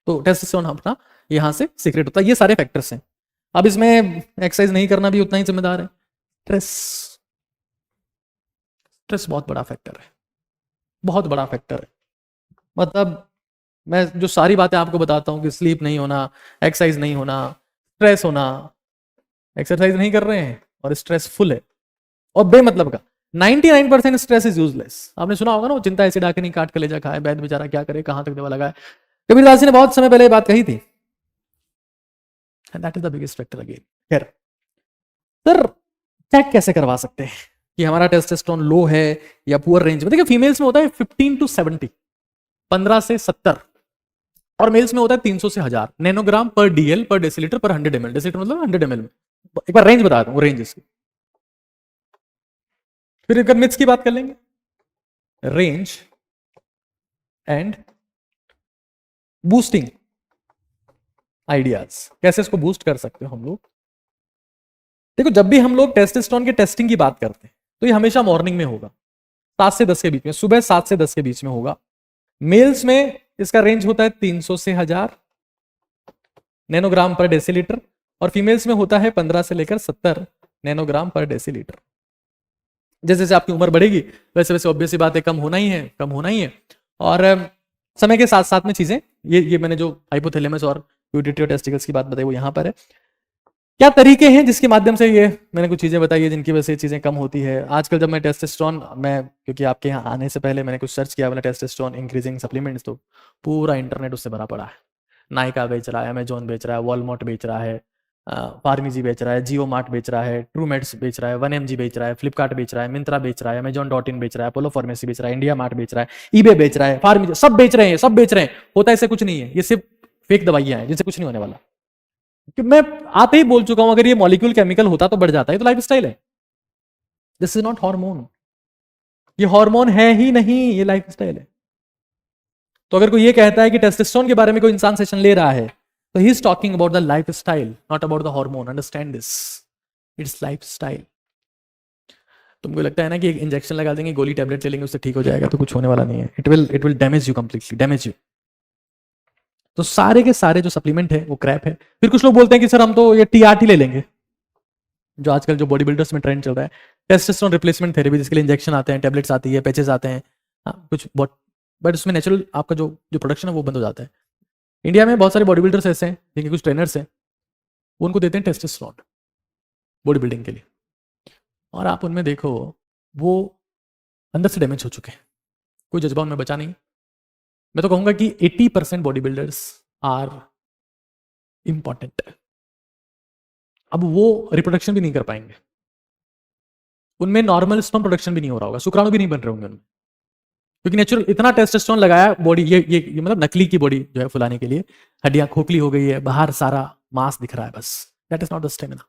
तो टेस्टोस्टेरोन अपना यहां से सीक्रेट होता है। ये सारे फैक्टर्स हैं। अब इसमें एक्सरसाइज नहीं करना भी उतना ही जिम्मेदार है, स्ट्रेस। स्ट्रेस बहुत बड़ा फैक्टर है, बहुत बड़ा फैक्टर है। मतलब मैं जो सारी बातें आपको बताता हूँ कि स्लीप नहीं होना, एक्सरसाइज नहीं होना, स्ट्रेस होना, एक्सरसाइज नहीं कर रहे हैं और स्ट्रेसफुल है और बेमतलब का, 99% स्ट्रेस इज यूजलेस। आपने सुना होगा ना, वो चिंता ऐसी डाके नहीं काट कलेजा खाए, बैद बेचारा क्या करे, कहां तक दवा लगाए। कबीरदास जी ने बहुत समय पहले ये बात कही थी, and that is the biggest factor again. खैर सर, चेक कैसे करवा सकते हैं कि हमारा टेस्टोस्टेरोन लो है या पुअर रेंज में? देखिए, फीमेल्स में होता है 15 to 70, 15 से 70, और मेल्स में होता है 300 से 1000 नैनोग्राम पर डीएल पर डेसीलीटर पर 100 ml। डेसीलीटर मतलब 100 ml में। एक बार रेंज बता दूं, रेंज इसकी, फिर अगर मिथ्स की बात कर लेंगे, रेंज एंड बूस्टिंग आइडियाज, कैसे इसको बूस्ट कर सकते हो हम लोग। देखो, जब भी हम लोग टेस्टोस्टेरोन के टेस्टिंग की बात करते हैं तो ये हमेशा मॉर्निंग में होगा, 7 से 10 के बीच में, सुबह 7 से 10 के बीच में होगा। मेल्स में इसका रेंज होता है 300 से 1000 नैनोग्राम पर डेसीलीटर, और फीमेल्स में होता है 15 से लेकर 70 नैनोग्राम पर डेसीलीटर। जैसे जैसे आपकी उम्र बढ़ेगी वैसे वैसे ऑब्वियस बात है, कम होना ही है, कम होना ही है। और समय के साथ साथ में चीजें, ये मैंने जो हाइपोथैलेमस और पिट्यूटरी और टेस्टिकल्स की बात बताई वो यहां पर है। क्या तरीके हैं जिसके माध्यम से, ये मैंने कुछ चीज़ें बताई है जिनकी वजह से चीज़ें कम होती है। आजकल जब मैं टेस्टोस्टेरोन, मैं क्योंकि आपके यहाँ आने से पहले मैंने कुछ सर्च किया, मैंने टेस्टोस्टेरोन इंक्रीजिंग सप्लीमेंट्स, तो पूरा इंटरनेट उससे भरा पड़ा है। नायका बेच रहा है, अमेजोन बेच रहा है, वॉलमार्ट बेच रहा है, फार्मेसी बेच रहा है, जियो मार्ट बेच रहा है, ट्रूमेट्स बेच रहा है, 1mg बेच रहा है, फ्लिपकार्ट बेच रहा है, मिंत्रा बेच रहा है, अमेजॉन.in बेच रहा है, अपोलो फार्मेसी बेच रहा है, इंडिया मार्ट बेच रहा है, ईबे बेच रहा है, फार्मेसी, सब बेच रहे हैं, सब बेच रहे हैं। होता ऐसे कुछ नहीं है, ये सिर्फ फेक दवाइयां हैं जिनसे कुछ नहीं होने वाला। कि मैं आते ही बोल चुका हूं, अगर ये मॉलिक्यूल केमिकल होता तो बढ़ जाता है, तो लाइफ स्टाइल है। दिस इज नॉट हार्मोन, ये हार्मोन है ही नहीं, ये लाइफ स्टाइल है। तो अगर कोई ये कहता है कि टेस्टोस्टेरोन के बारे में कोई इंसान सेशन ले रहा है, तो he is talking about the life style, not about the hormone. Understand this, it's life style. तुमको लगता है ना कि एक इंजेक्शन लगा देंगे, गोली टैबलेट ले लेंगे, उससे ठीक हो जाएगा, तो कुछ होने वाला नहीं है। It will damage you completely, damage you. तो सारे के सारे जो सप्लीमेंट है वो क्रैप है। फिर कुछ लोग बोलते हैं कि सर हम तो ये टीआरटी ले लेंगे, जो आजकल जो बॉडी बिल्डर्स में ट्रेंड चल रहा है, टेस्टोस्टेरोन रिप्लेसमेंट थेरेपी, जिसके लिए इंजेक्शन आते हैं, टैबलेट्स आती है, पैचेस आते हैं, हाँ, कुछ बहुत, बट उसमें नेचुरल आपका जो जो प्रोडक्शन है वो बंद हो जाता है। इंडिया में बहुत सारे बॉडी बिल्डर्स ऐसे हैं, जिनके कुछ ट्रेनर्स हैं, वो उनको देते हैं टेस्टोस्टेरोन बॉडी बिल्डिंग के लिए, और आप उनमें देखो वो अंदर से डैमेज हो चुके हैं, कोई जज्बा उनमें बचा नहीं। मैं तो कहूंगा कि 80% बॉडी बिल्डर्स आर इंपॉर्टेंट। अब वो रिप्रोडक्शन भी नहीं कर पाएंगे, उनमें नॉर्मल स्पर्म प्रोडक्शन भी नहीं हो रहा होगा, शुक्राणु भी नहीं बन रहे होंगे उनमें, क्योंकि नेचुरल इतना टेस्टोस्टेरोन लगाया बॉडी, ये मतलब नकली की बॉडी जो है फुलाने के लिए, हड्डियां खोखली हो गई है, बाहर सारा मांस दिख रहा है, बस that is not the stamina,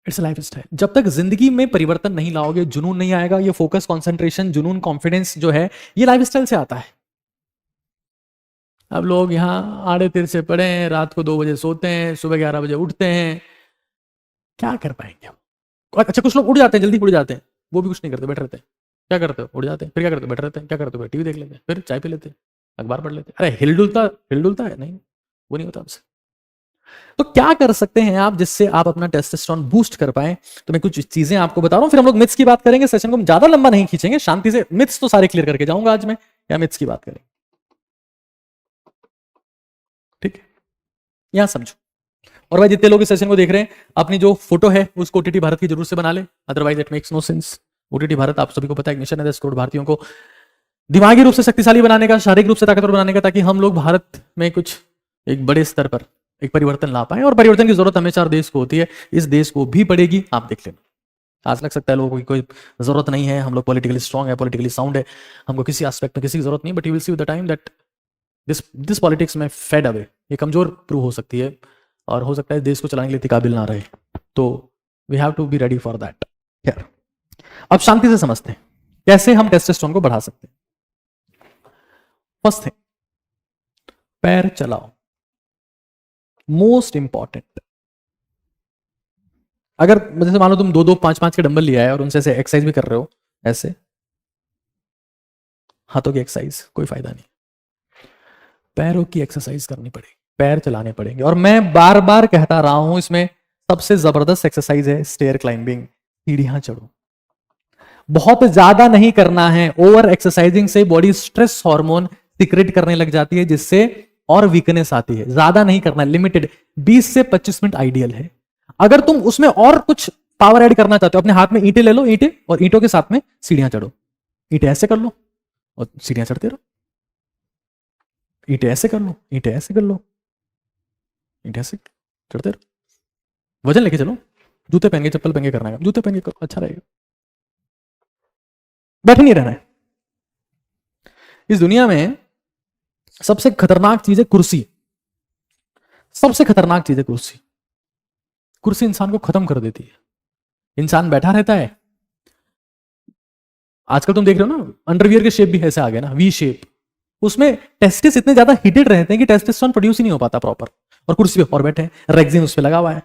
it's life style. जब तक जिंदगी में परिवर्तन नहीं लाओगे, जुनून नहीं आएगा, ये फोकस, कॉन्सेंट्रेशन, जुनून, कॉन्फिडेंस जो है, ये लाइफ स्टाइल से आता है। अब लोग यहाँ आड़े तिर से पड़े हैं, रात को 2 बजे सोते हैं, सुबह 11 बजे उठते हैं, क्या कर पाएंगे हम? अच्छा, कुछ लोग उठ जाते हैं, जल्दी उठ जाते हैं, वो भी कुछ नहीं करते, बैठे रहते हैं। क्या करते हो? उठ जाते हैं। फिर क्या करते हो? बैठे रहते हैं। क्या करते हो? टीवी देख लेते हैं, फिर चाय पी लेते हैं, अखबार पढ़ लेते हैं। अरे हिल डुलता है नहीं, वो नहीं होता हमसे। तो क्या कर सकते हैं आप जिससे आप अपना टेस्टोस्टेरोन बूस्ट कर पाए? तो मैं कुछ चीजें आपको बता रहा हूं, फिर हम लोग मिथ्स की बात करेंगे। सेशन को हम ज्यादा लंबा नहीं खींचेंगे, शांति से मिथ्स तो सारे क्लियर करके जाऊंगा आज मैं, या मिथ्स की बात करेंगे, ठीक है? यहां समझो। और भाई जितने लोग इस सेशन को देख रहे हैं, अपनी जो फोटो है उसको ओटीटी भारत की जरूर से बना ले, otherwise it makes no sense. OTT Bharat आप सभी को पता है, एक मिशन है 10 करोड़ भारतीयों को दिमागी रूप से शक्तिशाली बनाने का, शारीरिक रूप से ताकतवर बनाने का, ताकि हम लोग भारत में कुछ एक बड़े स्तर पर एक परिवर्तन ला पाए। और परिवर्तन की जरूरत हमेशा हर देश को होती है, इस देश को भी पड़ेगी, आप देख लेना। आज लग सकता है लोगों की कोई जरूरत नहीं है, हम लोग पॉलिटिकली स्ट्रांग है, पॉलिटिकली साउंड है, हमको किसी एस्पेक्ट में किसी की जरूरत नहीं, but you will see with the time that this politics में फेड अवे, ये कमजोर प्रूव हो सकती है, और हो सकता है देश को चलाने के लिए इतनी काबिल ना रहे। तो we have to be ready for that. खैर, अब शांति से समझते हैं कैसे हम टेस्टोस्टेरोन को बढ़ा सकते हैं। फर्स्ट थिंग, पैर चलाओ, मोस्ट इंपॉर्टेंट। अगर जैसे मान लो तुम 2-2, 5-5 के डंबल लिया है और उनसे ऐसे एक्सरसाइज भी कर रहे हो, ऐसे हाथों की एक्सरसाइज, कोई फायदा नहीं, पैरों की एक्सरसाइज करनी पड़ेगी, पैर चलाने पड़ेंगे। और मैं बार बार कहता रहा हूं, इसमें सबसे जबरदस्त एक्सरसाइज है स्टेयर क्लाइंबिंग, सीढ़ियां चढ़ो। बहुत ज्यादा नहीं करना है, ओवर एक्सरसाइजिंग से बॉडी स्ट्रेस हार्मोन सिक्रेट करने लग जाती है, जिससे और वीकनेस आती है। ज्यादा नहीं करना, लिमिटेड 20 से 25 मिनट आइडियल है। अगर तुम उसमें और कुछ पावर ऐड करना चाहते हो, अपने हाथ में ईंटें ले लो, ईंटें, और ईंटों के साथ में सीढ़ियां चढ़ो। ईंटें ऐसे कर लो और सीढ़ियां चढ़ते रहो, ईंटें ऐसे कर लो, ईंटें ऐसे कर लो, ईंटें ऐसे चढ़ते रहो। वजन लेके चलो, जूते पहन के, चप्पल पहन के करना है, जूते पहन के करो, अच्छा रहेगा, बैठे नहीं रहना है। इस दुनिया में सबसे खतरनाक चीज है कुर्सी, सबसे खतरनाक चीज है कुर्सी। कुर्सी इंसान को खत्म कर देती है, इंसान बैठा रहता है। आजकल तुम देख रहे हो ना, अंडरवियर के शेप भी ऐसे आ गए ना, वी शेप। उसमें टेस्टिस इतने ज्यादा हीटेड रहते हैं कि टेस्टोस्टेरोन प्रोड्यूस ही नहीं हो पाता प्रॉपर, और कुर्सी पे और बैठे हैं, रेक्सिन उस पे लगा हुआ है।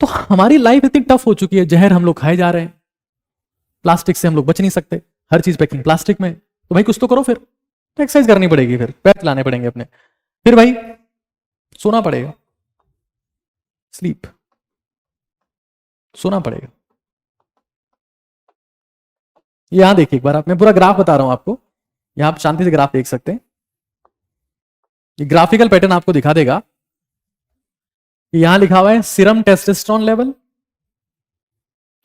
तो हमारी लाइफ इतनी टफ हो चुकी है, जहर हम लोग खाए जा रहे हैं, प्लास्टिक से हम लोग बच नहीं सकते, हर चीज पैकिंग प्लास्टिक में। तो भाई कुछ तो करो, फिर एक्सरसाइज करनी पड़ेगी, फिर पैर चलाने पड़ेंगे अपने, फिर भाई सोना पड़ेगा, स्लीप, सोना पड़ेगा। यहां देखिए एक बार, आप, मैं पूरा ग्राफ बता रहा हूं आपको, यहां आप शांति से ग्राफ देख सकते हैं। ये ग्राफिकल पैटर्न आपको दिखा देगा। यहां लिखा हुआ है सीरम टेस्टोस्टेरोन लेवल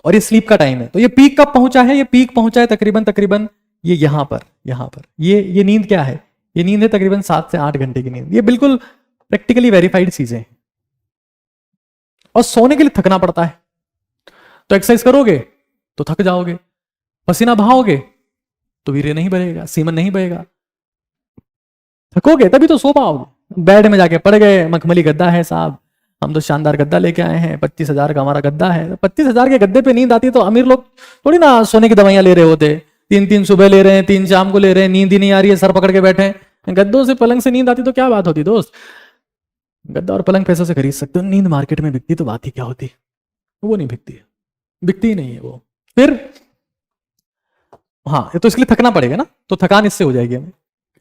और ये स्लीप का टाइम है। तो ये पीक कब पहुंचा है? ये पीक पहुंचा है तकरीबन तकरीबन ये यहां पर ये नींद क्या है? ये नींद है तकरीबन 7 से 8 घंटे की नींद। ये बिल्कुल प्रैक्टिकली वेरीफाइड चीजें हैं। और सोने के लिए थकना पड़ता है, तो एक्सरसाइज करोगे तो थक जाओगे, पसीना बहाओगे तो वीर्य नहीं बढ़ेगा, सीमन नहीं बहेगा, थकोगे तभी तो सो पाओगे। बेड में जाके पड़ गए, मखमली गद्दा है साहब, हम तो शानदार गद्दा लेके आए हैं, 25,000 का हमारा गद्दा है। 25,000 के गद्दे पे नींद आती है तो अमीर लोग थोड़ी ना सोने की दवाइयां ले रहे होते, 3-3 सुबह ले रहे हैं, 3 शाम को ले रहे हैं, नींद ही नहीं आ रही है, सर पकड़ के बैठे हैं। गद्दों से पलंग से नींद आती तो क्या बात होती दोस्त? गद्दा और पलंग पैसों से खरीद सकते हो, नींद मार्केट में बिकती तो बात ही क्या होती? वो नहीं बिकती है, बिकती ही नहीं है वो। फिर हाँ, तो इसलिए थकना पड़ेगा ना, तो थकान इससे हो जाएगी हमें।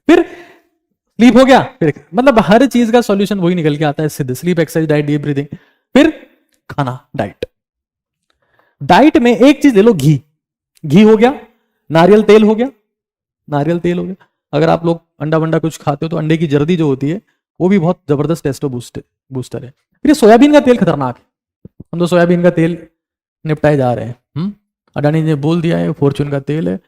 फिर स्लीप हो गया, फिर मतलब हर चीज का सॉल्यूशन वही निकल के आता है सिद्ध। Sleep, exercise, diet, deep breathing. फिर खाना, डाइट। डाइट में एक चीज ले लो, घी। घी हो गया, नारियल तेल हो गया, नारियल तेल हो गया। अगर आप लोग अंडा वंडा कुछ खाते हो तो अंडे की जर्दी जो होती है वो भी बहुत जबरदस्त टेस्टो बूस्टर है। फिर सोयाबीन का तेल खतरनाक है, हम तो सोयाबीन का तेल निपटाए जा रहे हैं। अडानी ने बोल दिया है फॉर्चून का तेल है,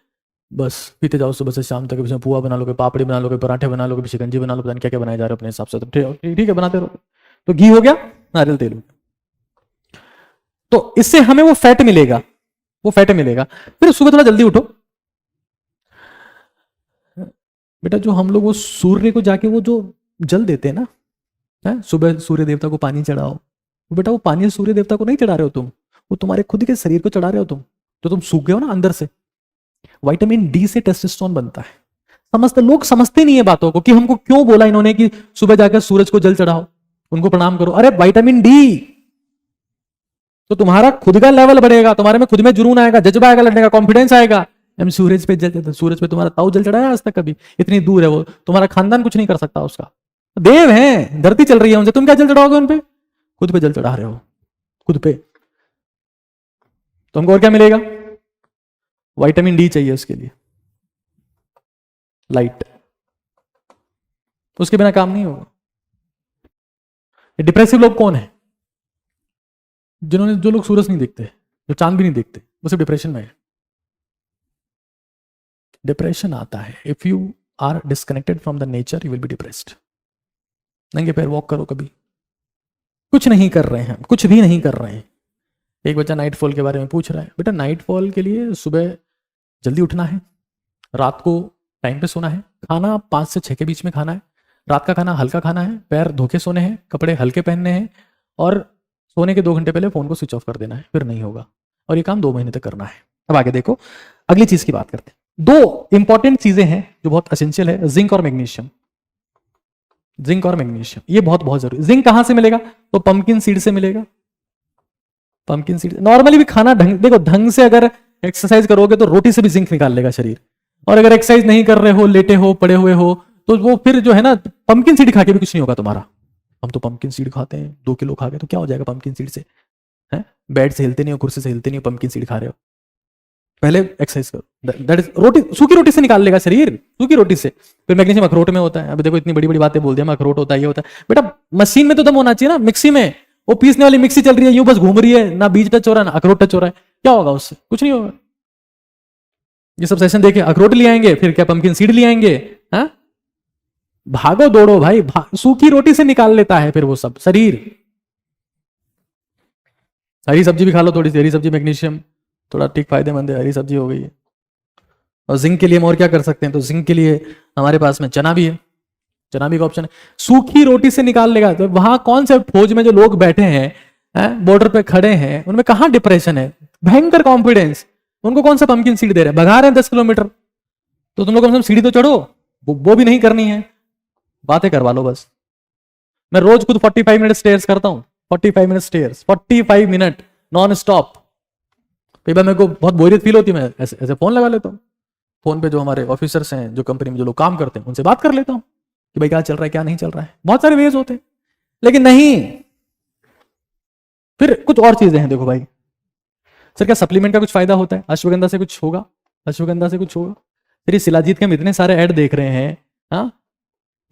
बस पीते जाओ सुबह से शाम तक। इसमें पुआ बना लोगे, पापड़ी बना लोगे, पराठे बना लोगे, शिकंजी बना लो, पता नहीं क्या क्या बनाए जा रहे हो अपने हिसाब से। तो ठीक है, बनाते रहो। तो घी हो गया, नारियल तेल हो गया, तो इससे हमें वो फैट मिलेगा, वो फैट मिलेगा। फिर सुबह थोड़ा जल्दी उठो बेटा। जो हम लोग वो सूर्य को जाके वो जो जल देते हैं ना, है सुबह सूर्य देवता को पानी चढ़ाओ, वो बेटा वो पानी सूर्य देवता को नहीं चढ़ा रहे हो तुम, वो तुम्हारे खुद के शरीर को चढ़ा रहे हो तुम। तो तुम सूख गए हो ना अंदर से। विटामिन डी से टेस्टोस्टेरोन बनता है। समझते लोग समझते नहीं है बातों को कि हमको क्यों बोला इन्होंने कि सुबह जाकर सूरज को जल चढ़ाओ, उनको प्रणाम करो। अरे विटामिन डी, तो तुम्हारा खुद का लेवल बढ़ेगा, तुम्हारे में खुद में जुनून आएगा, जज्बा आएगा लड़ने का, कॉन्फिडेंस आएगा। हम सूरज पे जल, सूरज पे तुम्हारा ताऊ जल चढ़ाया आज तक कभी? इतनी दूर है वो, तुम्हारा खानदान कुछ नहीं कर सकता उसका। देव है, धरती चल रही है उनसे, तुम क्या जल चढ़ाओगे उनपे? खुद पे जल चढ़ा रहे हो, खुद पे। तो हमको और क्या मिलेगा? विटामिन डी चाहिए उसके लिए, लाइट, उसके बिना काम नहीं होगा। डिप्रेसिव लोग कौन है? जो लोग सूरज नहीं देखते, जो चांद भी नहीं देखते, वो सिर्फ डिप्रेशन में है। डिप्रेशन आता है if you are disconnected from the nature, you will be depressed. नंगे पैर वॉक करो, कभी कुछ नहीं कर रहे हैं, कुछ भी नहीं कर रहे हैं। एक बच्चा नाइटफॉल के बारे में पूछ रहा है, बेटा नाइटफॉल के लिए सुबह जल्दी उठना है, रात को टाइम पे सोना है, खाना 5 से 6 के बीच में खाना है, रात का खाना हल्का खाना है, पैर धोके सोने हैं, कपड़े हल्के पहनने हैं, और सोने के 2 घंटे पहले फोन को स्विच ऑफ कर देना है, फिर नहीं होगा। और ये काम 2 महीने तक करना है। अब आगे देखो, अगली चीज की बात करते हैं। 2 इंपॉर्टेंट चीजें हैं जो बहुत एसेंशियल है, जिंक और मैग्नीशियम। जिंक और मैग्नीशियम ये बहुत बहुत जरूरी। जिंक कहां से मिलेगा? तो पंपकिन सीड से मिलेगा। पंपकिन सीड नॉर्मली भी खाना देखो ढंग से अगर एक्सरसाइज करोगे तो रोटी से भी जिंक निकाल लेगा शरीर। और अगर एक्सरसाइज नहीं कर रहे हो, लेटे हो, पड़े हुए हो, तो वो फिर जो है ना, पंपकिन सीड खा के भी कुछ नहीं होगा तुम्हारा। हम तो पंपकिन सीड खाते हैं, 2 किलो खा गए तो क्या हो जाएगा पंपकिन सीड से? हैं, बेड से हिलते नहीं हो, कुर्सी से हिलते नहीं हो, पंपकिन सीड खा रहे हो। पहले एक्सरसाइज करो, दैट इज रोटी, सूखी रोटी से निकाल लेगा शरीर, सूखी रोटी से। फिर मैग्नीशियम अखरोट में होता है। अभी देखो इतनी बड़ी बड़ी बातें बोल दिया, अखरोट होता है, ये होता है। बेटा मशीन में तो दम होना चाहिए ना, मिक्सी में। वो पीसने वाली मिक्सी चल रही है, यूं बस घूम रही है, ना बीज टच हो रहा है, ना अखरोट टच हो रहा है, क्या होगा उससे? कुछ नहीं होगा। ये सब सेशन देखे, अखरोट ले आएंगे, फिर क्या पंपकिन सीड ले आएंगे। हाँ, भागो दौड़ो भाई, सूखी रोटी से निकाल लेता है फिर वो सब शरीर। हरी सब्जी भी खा लो थोड़ी सी, हरी सब्जी मैग्नीशियम थोड़ा ठीक फायदेमंद है, हरी सब्जी हो गई है। और जिंक के लिए हम और क्या कर सकते हैं? तो जिंक के लिए हमारे पास में चना भी है, चना भी का ऑप्शन है। सूखी रोटी से निकाल लेगा। तो वहां कौन से फौज में जो लोग बैठे हैं, बॉर्डर पे खड़े हैं, उनमें कहां डिप्रेशन है? भयंकर कॉन्फिडेंस। उनको कौन सा पंपकिन सीड दे रहे हैं? भगा रहे हैं 10 किलोमीटर। तो तुम लोग कम से कम सीढ़ी तो चढ़ो, वो भी नहीं करनी है, बातें करवा लो बस। मैं रोज खुद 45 मिनट स्टेयर्स करता हूं, 45 minute stairs, 45 minute non stop. कई बार मेरे को बहुत बोरियत फील होती है, मैं ऐसे फोन लगा लेता हूँ। फोन पे जो हमारे ऑफिसर्स हैं, जो कंपनी में जो लोग काम करते हैं, उनसे बात कर लेता हूँ कि भाई क्या चल रहा है, क्या नहीं चल रहा है। बहुत सारे वेज होते हैं, लेकिन नहीं। फिर कुछ और चीजें हैं, देखो भाई सर क्या सप्लीमेंट का कुछ फायदा होता है? अश्वगंधा से कुछ होगा? अश्वगंधा से कुछ होगा? फिर शिलाजीत के हम इतने सारे ऐड देख रहे हैं, हाँ,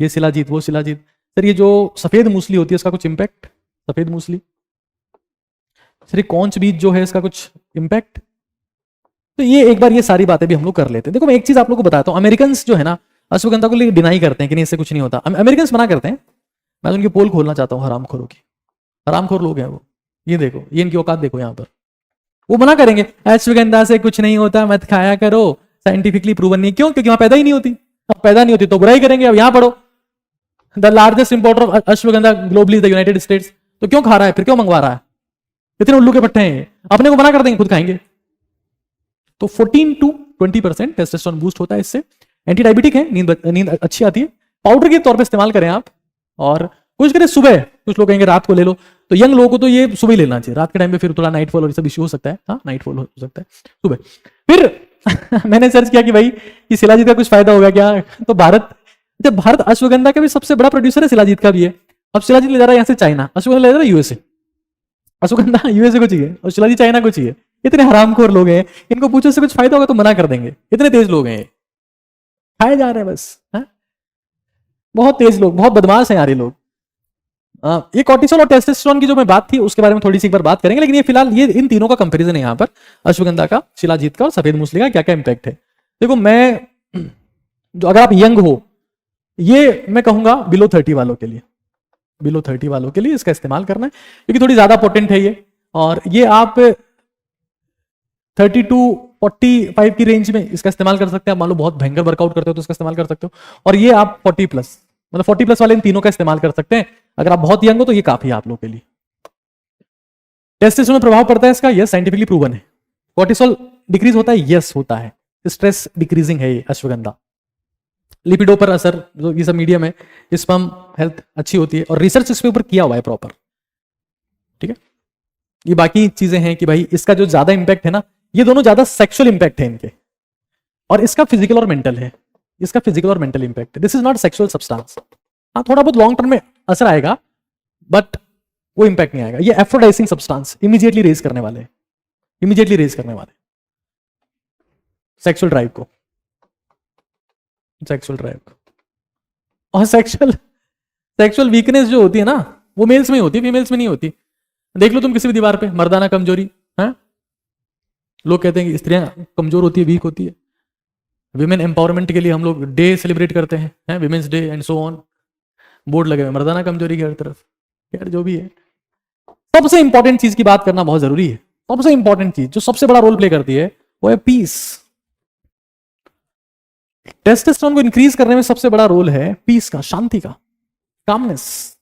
ये शिलाजीत, वो शिलाजीत। सर ये जो सफेद मूसली होती है इसका कुछ इंपैक्ट? सफेद मूसली सर, ये कौन बीज जो है इसका कुछ इंपैक्ट? तो ये एक बार ये सारी बातें भी हम लोग कर लेते हैं। देखो मैं एक चीज आप लोग को बताता हूँ, अमेरिकन जो है ना अश्वगंधा को लेकर डिनाई करते हैं कि नहीं इससे कुछ नहीं होता। अमेरिकन मना करते हैं। मैं उनकी पोल खोलना चाहता हूँ हरामखोरों की। हरामखोर लोग हैं वो। ये देखो, ये इनकी औकात देखो यहाँ पर। वो मना करेंगे अश्वगंधा से कुछ नहीं होता, मत खाया करो, साइंटिफिकली प्रूवन नहीं। क्यों? क्योंकि वहां पैदा ही नहीं होती। अब पैदा नहीं होती तो बुराई करेंगे। अब यहां पढ़ो, the largest importer of ashwagandha globally the United states. तो क्यों खा रहा है फिर? क्यों मंगवा रहा है? इतने उल्लू के पट्टे हैं। अपने को मना कर देंगे, खुद खाएंगे। तो 14 to 20% टेस्टोस्टेरोन बूस्ट होता है इससे। एंटी डायबिटिक है, नींद अच्छी आती है। पाउडर के तौर पे इस्तेमाल करें आप। और कुछ करें सुबह, कुछ लोग कहेंगे रात को ले लो, तो यंग लोगों को तो ये सुबह ही लेना चाहिए। रात के टाइम पे फिर थोड़ा नाइट फॉल और सब इश्यू हो सकता है। हाँ, नाइट फॉल हो सकता है सुबह। फिर मैंने सर्च किया कि भाई ये शिलाजीत का कुछ फायदा होगा क्या? तो भारत अश्वगंधा का भी सबसे बड़ा प्रोड्यूसर है, शिलाजीत का भी है। अब शिलाजीत ले जा रहा है यहाँ से चाइना, अश्वगंधा ले जा रहा है यूएसए। अश्वगंधा यूएसए को चाहिए और शिलाजीत चाइना को चाहिए। इतने हरामखोर लोग हैं, इनको पूछो से कुछ फायदा होगा तो मना कर देंगे। इतने तेज लोग हैं, खाए जा रहे हैं बस। है? बहुत तेज लोग, बहुत बदमाश हैं यार ये लोग। ये कॉर्टिसोल और टेस्टोस्टेरोन की जो मैं बात थी उसके बारे में थोड़ी सी एक बार बात करेंगे, लेकिन ये फिलहाल ये इन तीनों का कंपैरिजन है यहाँ पर, अश्वगंधा का, शिलाजीत का और सफेद मूसली का क्या क्या इंपैक्ट है। देखो मैं जो, अगर आप यंग हो, ये मैं कहूंगा बिलो 30 वालों के लिए, बिलो 30 वालों के लिए इसका इस्तेमाल करना है, क्योंकि थोड़ी ज्यादा पोटेंट है ये। और ये आप 30 to 45 की रेंज में इसका इस्तेमाल कर सकते हैं। आप मान लो बहुत भयंकर वर्कआउट करते हो तो इसका इस्तेमाल कर सकते हो। और ये आप 40 प्लस, मतलब 40 प्लस वाले इन तीनों का इस्तेमाल कर सकते हैं। अगर आप बहुत यंग हो तो ये काफी है आप लोगों के लिए। टेस्टोस्टेरोन में प्रभाव पड़ता है इसका, यस, साइंटिफिकली प्रूवन है। कॉर्टिसोल डिक्रीज होता है, यस होता है। स्ट्रेस डिक्रीजिंग है ये अश्वगंधा। लिपिडो पर असर, जो ये सब मीडियम है, स्पर्म हेल्थ अच्छी होती है और रिसर्च इसके ऊपर किया हुआ है प्रॉपर। ठीक है, ये बाकी चीजें हैं कि भाई इसका जो ज्यादा इंपैक्ट है ना, ये दोनों ज्यादा सेक्सुअल इंपैक्ट है इनके, और इसका फिजिकल और मेंटल है। इसका फिजिकल और mental impact, this is not sexual substance. हाँ, थोड़ा बहुत लॉन्ग टर्म में असर आएगा, बट वो इंपैक्ट नहीं आएगा। ये एफ्रोडाइसिंग सब्सटेंस, इमीडिएटली रेज करने वाले, इमीडिएटली रेज करने वाले सेक्सुअल ड्राइव को, सेक्सुअल ड्राइव को। और सेक्सुअल वीकनेस जो होती है ना, वो मेल्स में ही होती है, फीमेल्स में नहीं होती। देख लो तुम किसी भी दीवार पे, मर्दाना कमजोरी है। लोग कहते हैं कि स्त्रियां कमजोर होती है, वीक होती है। विमेन एम्पावरमेंट के लिए हम लोग डे सेलिब्रेट करते हैं, women's day and so on, board लगे हुए मर्दाना कमजोरी की हर तरफ। यार जो भी है, सबसे इंपॉर्टेंट चीज की बात करना बहुत जरूरी है। सबसे इंपॉर्टेंट चीज जो सबसे बड़ा रोल प्ले करती है वो है पीस। टेस्टोस्टेरोन को इंक्रीज करने में सबसे बड़ा रोल है पीस का, शांति का, कामनेस।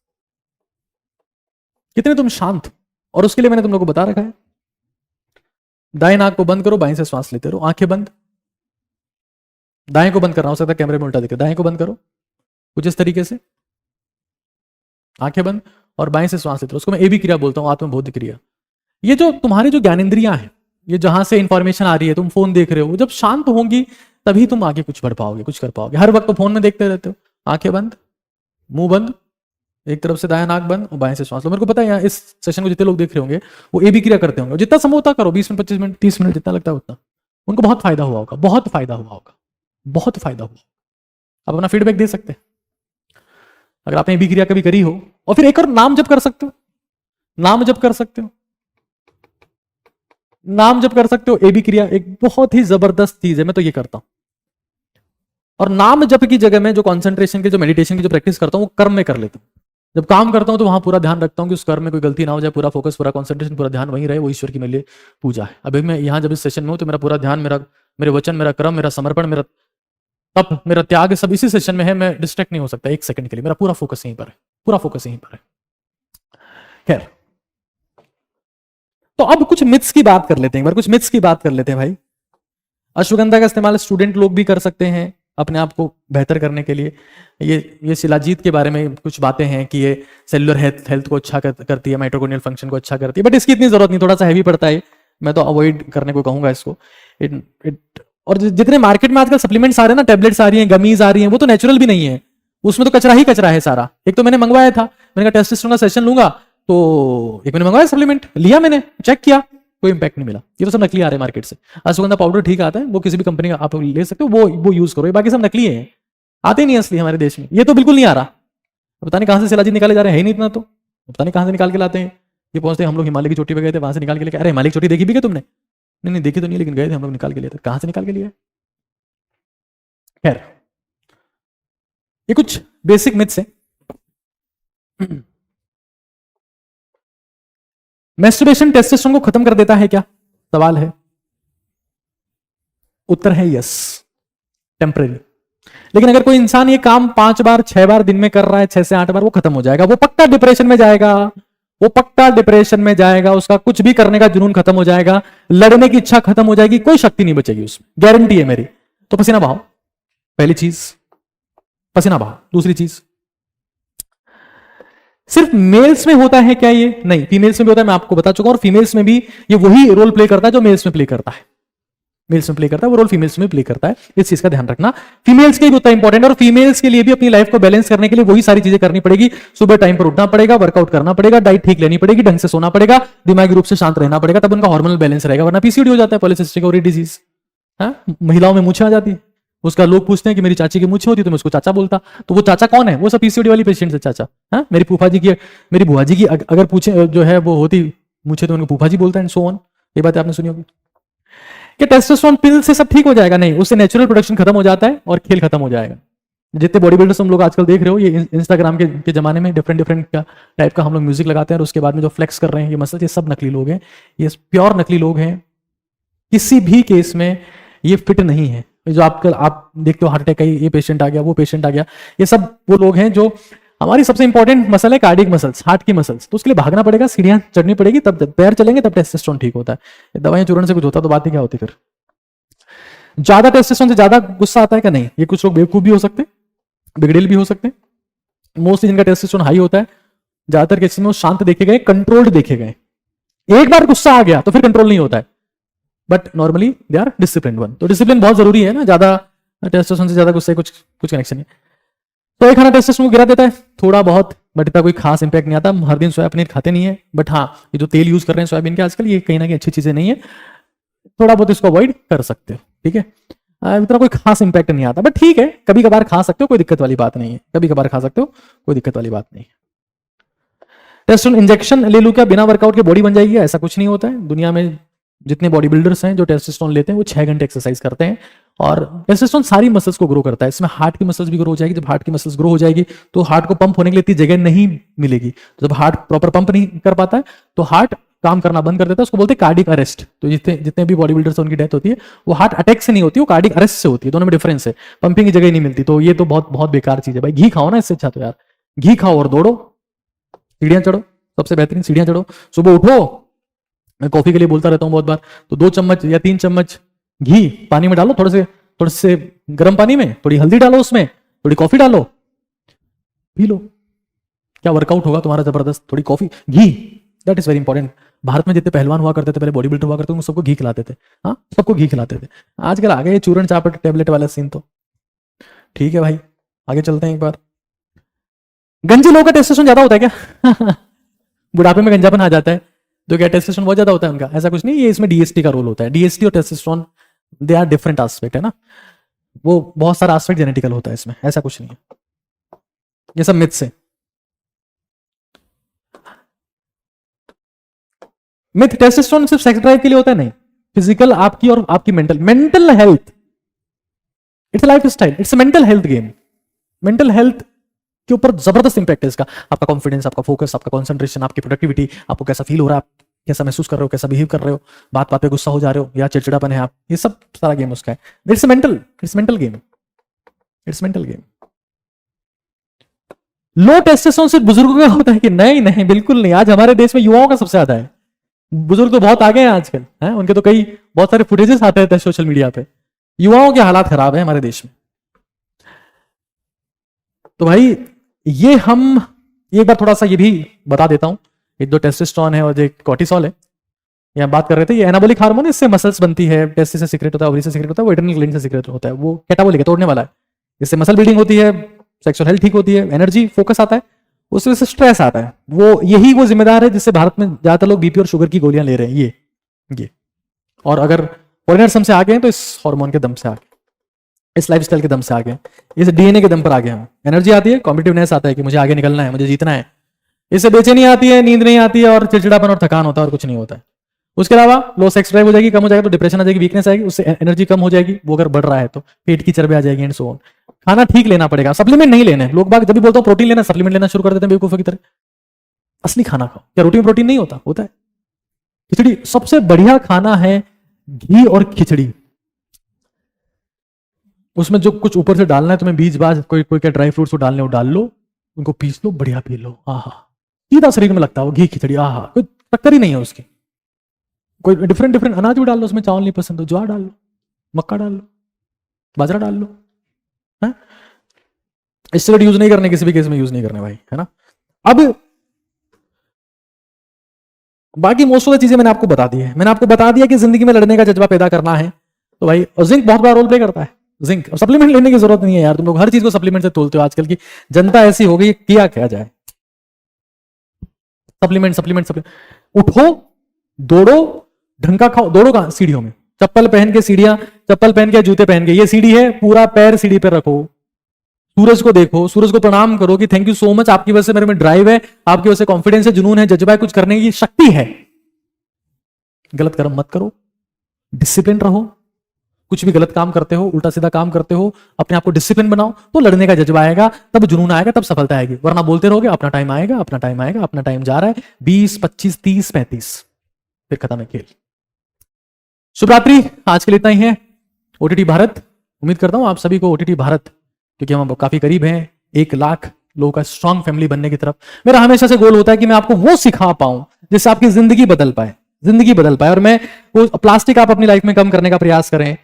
कितने तुम शांत हो, और उसके लिए मैंने तुम लोग को बता रखा है, दाएं नाक को बंद करो, बाएं से श्वास लेते रहो, आंखें बंद। दाएं को बंद करना, हो सकता है कैमरे में उल्टा दिखे, दाएं को बंद करो कुछ इस तरीके से, आंखें बंद, और बाएं से श्वास लेते रहो। उसको मैं एबी क्रिया बोलता हूं, आत्मबोध क्रिया। ये जो तुम्हारी जो ज्ञानेंद्रियां हैं, ये जहां से इंफॉर्मेशन आ रही है, तुम फोन देख रहे हो, जब शांत होंगी तभी तुम आगे कुछ बढ़ पाओगे, कुछ कर पाओगे। हर वक्त तो फोन में देखते रहते हो। आंखें बंद, मुंह बंद, एक तरफ से दाया नाक बंद और बाएं से श्वास लो। मेरे को पता है यहाँ इस सेशन को जितने लोग देख रहे होंगे वो एबी क्रिया करते होंगे। जितना संभव होता करो, 20 मिनट, 25 मिनट, 30 मिनट, जितना लगता है उतना। उनको बहुत फायदा हुआ होगा, बहुत फायदा हुआ होगा, बहुत फायदा हुआ। आप अपना फीडबैक दे सकते हैं अगर आपने एबी क्रिया कभी करी हो। और फिर एक और नाम जप कर सकते हो, नाम जप कर सकते हो, नाम जप कर सकते हो। एबी क्रिया एक बहुत ही जबरदस्त चीज है, मैं तो ये करता हूं। और नाम जप की जगह में जो कंसंट्रेशन की, जो मेडिटेशन की जो प्रैक्टिस करता हूं, वो कर्म में कर लेता हूं। जब काम करता हूं तो वहां पूरा ध्यान रखता हूं कि उस कर्म में कोई गलती ना हो जाए, पूरा फोकस, पूरा कंसंट्रेशन, पूरा ध्यान वहीं रहे, वो ईश्वर की मेरे लिए पूजा है। अभी मैं यहां जब इस सेशन में हूं तो मेरा पूरा ध्यान, मेरे वचन, मेरा कर्म, मेरा समर्पण, मेरा तप, मेरा त्याग, सब इसी सेशन में है। मैं डिस्ट्रैक्ट नहीं हो सकता एक सेकंड के लिए, मेरा पूरा फोकस यहीं पर है, पूरा फोकस यहीं पर है। खैर, तो अब कुछ मिथ्स की बात कर लेते हैं, एक बार कुछ मिथ्स की बात कर लेते हैं भाई। अश्वगंधा का इस्तेमाल स्टूडेंट लोग भी कर सकते हैं अपने आप को बेहतर करने के लिए। ये शिलाजीत के बारे में कुछ बातें हैं कि ये सेलुलर हेल्थ को अच्छा करती है, माइटोकॉन्ड्रियल फंक्शन को अच्छा करती है, बट इसकी इतनी जरूरत नहीं, थोड़ा सा हैवी पड़ता है। मैं तो अवॉइड करने को कहूंगा इसको। और जितने मार्केट में आजकल सप्लीमेंट्स आ रहे हैं ना, टैबलेट्स आ रही हैं, गमीज आ रही हैं, वो तो नेचुरल भी नहीं है, उसमें तो कचरा ही कचरा है सारा। एक तो मैंने मंगवाया था, मैंने कहा टेस्टोस्टेरोन का सेशन लूंगा, तो एक मैंने मंगवाया सप्लीमेंट, लिया मैंने, चेक किया, कोई इंपैक्ट नहीं मिला। ये तो सब नकली आ रहे हैं मार्केट से। अश्वगंधा पाउडर ठीक आता है, वो किसी भी कंपनी का आप ले सकते हो, वो यूज करो। ये बाकी सब नकली है, आते नहीं असली हमारे देश में, ये तो बिल्कुल नहीं आ रहा। पता नहीं कहां से शिलाजीत निकाले जा रहे हैं, ही नहीं इतना तो, पता नहीं कहां से निकाल के लाते हैं। ये पहुंचते हम लोग हिमालय की चोटी पे गए थे, वहां से निकाल के लेके, अरे हिमालय की चोटी देखी भी क्या तुमने? नहीं नहीं देखी तो नहीं, लेकिन गए थे हम लोग, निकाल के लिए थे। कहां से निकाल के लिए? खैर, ये कुछ बेसिक मिथ्स है। मैस्टरबेशन टेस्टोस्टेरोन को खत्म कर देता है क्या? सवाल है। उत्तर है यस, टेम्परेरी। लेकिन अगर कोई इंसान ये काम 5 बार 6 बार दिन में कर रहा है, 6 से 8 बार, वो खत्म हो जाएगा। वो पक्का डिप्रेशन में जाएगा, वो पक्का डिप्रेशन में जाएगा, उसका कुछ भी करने का जुनून खत्म हो जाएगा, लड़ने की इच्छा खत्म हो जाएगी, कोई शक्ति नहीं बचेगी उसमें, गारंटी है मेरी। तो पसीना बहाओ, पहली चीज पसीना बहाओ। दूसरी चीज, सिर्फ मेल्स में होता है क्या ये? नहीं, फीमेल्स में भी होता है, मैं आपको बता चुका हूं। और फीमेल्स में भी ये वही रोल प्ले करता है जो मेल्स में प्ले करता है। मेल्स में प्ले करता है वो रोल फीमेल्स में प्ले करता है, इस चीज का ध्यान रखना। फीमेल्स के लिए भी उतना इंपॉर्टेंट है, और फीमेल्स के लिए भी अपनी लाइफ को बैलेंस करने के लिए वही सारी चीजें करनी पड़ेगी। सुबह टाइम पर उठना पड़ेगा, वर्कआउट करना पड़ेगा, डाइट ठीक लेनी पड़ेगी, ढंग से सोना पड़ेगा, दिमागी रूप से शांत रहना पड़ेगा, तब उनका हार्मोनल बैलेंस रहेगा। वरना पीसीओडी हो जाता है, पॉलीसिस्टिक ओवरी डिजीज। महिलाओं में मूछें आ जाती है, उसका लोग पूछते हैं कि मेरी चाची की मूछें होती, तो मैं उसको चाचा बोलता। तो वो चाचा कौन है? वो सब पीसीओडी वाली पेशेंट है चाचा। मेरी फूफा जी की, मेरी बुआ जी की अगर पूछे जो है वो होती मूछें, तो उनको फूफा जी बोलता है, एंड सो ऑन। ये बात आपने सुनी होगी कि टेस्टोस्टेरोन पिल से सब ठीक हो जाएगा। नहीं, उससे नेचुरल प्रोडक्शन खत्म हो जाता है और खेल खत्म हो जाएगा। जितने बॉडी बिल्डर्स हम लोग आजकल देख रहे हो, ये इंस्टाग्राम के जमाने में डिफरेंट टाइप का हम लोग म्यूजिक लगाते हैं, और उसके बाद में जो फ्लेक्स कर रहे हैं ये मसल, ये सब नकली लोग हैं, ये प्योर नकली लोग हैं। किसी भी केस में ये फिट नहीं है। जो आप देखते हो हार्ट अटैक का ये पेशेंट आ गया, वो पेशेंट आ गया, ये सब वो लोग हैं जो, हमारी सबसे इंपॉर्टेंट मसल है कार्डियक मसल्स, हार्ट की मसल्स। तो उसके लिए भागना पड़ेगा, सीढ़ियां चढ़नी पड़ेगी, तब पैर चलेंगे, तब टेस्टोस्टेरोन ठीक होता है। दवाइयां चूर्ण से कुछ होता तो बात ही क्या होती फिर। ज्यादा टेस्टोस्टेरोन से ज्यादा गुस्सा आता है क्या? नहीं, ये कुछ लोग बेवकूफ भी हो सकते, बिगड़ेल भी हो सकते। मोस्टली जिनका टेस्टोस्टेरोन हाई होता है, ज्यादातर केसेस में वो शांत देखे गए, कंट्रोल्ड देखे गए। एक बार गुस्सा आ गया तो फिर कंट्रोल नहीं होता है, but normally they are discipline one. तो डिसिप्लिन बहुत जरूरी है ना, ज्यादा टेस्टोस्टेरोन से ज्यादा गुस्से कुछ कनेक्शन नहीं। तो एक खाना टेस्टोस्टेरोन को गिरा देता है थोड़ा बहुत, बट इतना कोई खास इंपैक्ट नहीं आता। हम हर दिन सोया पनीर खाते नहीं है, बट हाँ, ये जो तेल यूज कर रहे हैं सोयाबीन के आजकल, ये कहीं ना कहीं अच्छी चीजें नहीं है, थोड़ा बहुत इसको अवॉइड कर सकते हो, ठीक है। इतना कोई खास इंपैक्ट नहीं आता, बट ठीक है, कभी कभार खा सकते हो, कोई दिक्कत वाली बात नहीं है, कभी कभार खा सकते हो, कोई दिक्कत वाली बात नहीं है। टेस्टोस्टेरोन इंजेक्शन ले लूं क्या बिना वर्कआउट के बॉडी बन जाएगी? ऐसा कुछ नहीं होता है। दुनिया में जितने बॉडी बिल्डर्स हैं जो टेस्टोस्टेरोन लेते हैं, वो 6 घंटे एक्सरसाइज करते हैं, और टेस्टोस्टेरोन सारी मसल्स को ग्रो करता है। इसमें हार्ट की मसल्स भी ग्रो हो जाएगी। जब हार्ट की मसल्स ग्रो हो जाएगी तो हार्ट को पंप होने के लिए इतनी जगह नहीं मिलेगी। तो जब हार्ट प्रॉपर पंप नहीं कर पाता है तो हार्ट काम करना बंद कर देता है, उसको बोलते हैं कार्डिक अरेस्ट। तो जितने भी बॉडी बिल्डर्स उनकी डेथ होती है, वो हार्ट अटैक से नहीं होती, वो कार्डिक अरेस्ट से होती है। दोनों में डिफरेंस है, पंपिंग की जगह नहीं मिलती। तो ये तो बहुत बहुत बेकार चीज है भाई। घी खाओ ना, इससे अच्छा तो यार घी खाओ और दौड़ो, सीढ़ियां चढ़ो, सबसे बेहतरीन सीढ़ियां चढ़ो, सुबह उठो। मैं कॉफी के लिए बोलता रहता हूँ बहुत बार, तो 2 चम्मच या 3 चम्मच घी पानी में डालो, थोड़े से गर्म पानी में थोड़ी हल्दी डालो, उसमें थोड़ी कॉफी डालो, पी लो, क्या वर्कआउट होगा तुम्हारा जबरदस्त। थोड़ी coffee, ghee, that is very important. Bharat में जितने पहलवान हुआ करते थे, पहले बॉडी बिल्डर हुआ करते थे, सबको घी खिलाते थे। हाँ, सबको घी खिलाते थे। आजकल आ गए चूर्ण चापट टेबलेट वाला सीन। तो ठीक है भाई, आगे चलते हैं। एक बार, गंजे लोगों का टेस्टोस्टेरोन ज्यादा होता है क्या? बुढ़ापे में गंजापन आ जाता है, जो क्या टेस्टोस्टेरोन बहुत ज्यादा होता है उनका? ऐसा कुछ नहीं, ये इसमें डीएसटी का रोल होता है। डीएसटी और testosterone they are different aspect, है ना। वो बहुत सारा एस्पेक्ट जेनेटिकल होता है इसमें, ऐसा कुछ नहीं है। ये सब मिथ्स है। मिथ, टेस्टोस्टेरोन सिर्फ सेक्स ड्राइव के लिए होता है? नहीं, फिजिकल आपकी और आपकी mental health, it's life style, it's mental health game. Mental health के ऊपर जबरदस्त इंपैक्ट है इसका। आपका कॉन्फिडेंस, आपका फोकस, आपका कंसंट्रेशन, आपकी प्रोडक्टिविटी, आपको कैसा फील हो रहा है, आप कैसा महसूस कर रहे हो, कैसा बिहेव कर रहे हो, बात बात पे गुस्सा हो जा रहे हो या चिड़चिड़ापन है आप, ये सब सारा गेम उसका है। It's mental game, it's mental game. Low testosterone सिर्फ बुजुर्गों का होता है कि? नहीं नहीं, बिल्कुल नहीं। आज हमारे देश में युवाओं का सबसे ज्यादा है। बुजुर्ग तो बहुत आगे हैं आजकल, हैं, उनके तो कई बहुत सारे फुटेजेस आते हैं सोशल मीडिया पे। युवाओं के हालात खराब है हमारे देश में। तो भाई ये हम एक बार थोड़ा सा ये भी बता देता हूं, ये जो टेस्टोस्टेरोन है और जो कॉर्टिसोल है, यहाँ बात कर रहे थे, ये एनाबॉलिक हार्मोन है, इससे मसल्स बनती है, टेस्टिस से सीक्रेट होता है, ओवरी से सीक्रेट होता है, वो एड्रेनल ग्लैंड से सीक्रेट होता है, वो कैटाबॉलिक है, तोड़ने वाला है। इससे मसल बिल्डिंग होती है, सेक्सुअल हेल्थ ठीक होती है, एनर्जी फोकस आता है, उससे स्ट्रेस आता है। वो जिम्मेदार है जिससे भारत में ज्यादातर लोग बीपी और शुगर की गोलियां ले रहे हैं, ये। और अगर फॉरेनर्स हमसे आगे हैं तो इस हार्मोन के दम से आगे। इस लाइफस्टाइल के दम से आ गए, इस डीएनए के दम पर आ गए हम। एनर्जी आती है, कॉम्पिटिटिवनेस आता है कि मुझे आगे निकलना है, मुझे जीतना है। इससे बेचैनी आती है, नींद नहीं आती है, और चिड़चिड़ापन और थकान होता है, और कुछ नहीं होता है। उसके अलावा लो सेक्स ड्राइव हो जाएगी, कम हो जाएगा तो डिप्रेशन आ जाएगी, वीकनेस आएगी, उससे एनर्जी कम हो जाएगी, वो अगर बढ़ रहा है तो पेट की चर्बी आ जाएगी एंड सो ऑन। खाना ठीक लेना पड़ेगा, सप्लीमेंट नहीं लेने। लोग बाग जब भी बोलता हूं प्रोटीन लेना, सप्लीमेंट लेना शुरू कर देते हैं बेवकूफों की तरह। असली खाना खाओ। क्या रोटी में प्रोटीन नहीं होता? होता है। खिचड़ी सबसे बढ़िया खाना है, घी और खिचड़ी। उसमें जो कुछ ऊपर से डालना है तुम्हें, बीज बाज कोई कोई क्या ड्राई फ्रूट्स डालने, वो डाल लो, उनको पीस लो, बढ़िया पी लो, आहा, सीधा शरीर में लगता है वो घी खिचड़ी, आहा, कोई टक्कर ही नहीं है उसकी। कोई डिफरेंट डिफरेंट अनाज भी डाल लो उसमें, चावल नहीं पसंद तो ज्वार डाल लो, मक्का डाल लो, बाजरा डाल लो, है? स्टेरॉइड यूज नहीं करने, किसी भी केस में यूज नहीं करने भाई, है ना। अब बाकी मोस्ट ऑफ द चीजें मैंने आपको बता दी है। मैंने आपको बता दिया कि जिंदगी में लड़ने का जज्बा पैदा करना है तो भाई, और जिंक बहुत बड़ा रोल प्ले करता है। जिंक सप्लीमेंट लेने की जरूरत नहीं है यार, तुम लोग हर चीज को सप्लीमेंट से तोलते हो। आजकल की जनता ऐसी हो गई, किया क्या जाए, सप्लीमेंट सप्लीमेंट सप्लीमेंट। उठो, दौड़ो, ढंग का खाओ। दौड़ो कहां? सीढ़ियों में, चप्पल पहन के सीढ़ियां, चप्पल पहन के, जूते पहन के। ये सीढ़ी है, पूरा पैर सीढ़ी पे रखो, सूरज को देखो, सूरज को प्रणाम करो कि थैंक यू सो मच, आपकी वजह से मेरे में ड्राइव है, आपकी वजह से कॉन्फिडेंस है, जुनून है, जज्बा है, कुछ करने की शक्ति है। गलत कर्म मत करो, डिसिप्लिन रहो। कुछ भी गलत काम करते हो, उल्टा सीधा काम करते हो, अपने आप को डिसिप्लिन बनाओ, तो लड़ने का जज्बा आएगा, तब जुनून आएगा, तब सफलता आएगी। वरना बोलते रहोगे अपना टाइम आएगा, अपना टाइम आएगा, अपना टाइम जा रहा है, 20, 25, 30, 35, फिर खत्म है खेल। शुभ रात्रि, आज के लिए इतना ही है। ओटीटी भारत, उम्मीद करता हूं आप सभी को ओटीटी भारत, क्योंकि हम काफी करीब हैं 1 लाख लोगों का स्ट्रांग फैमिली बनने की तरफ। मेरा हमेशा से गोल होता है कि मैं आपको वो सिखा पाऊं जिससे आपकी जिंदगी बदल पाए, जिंदगी बदल पाए। और मैं वो प्लास्टिक आप अपनी लाइफ में कम करने का प्रयास करें,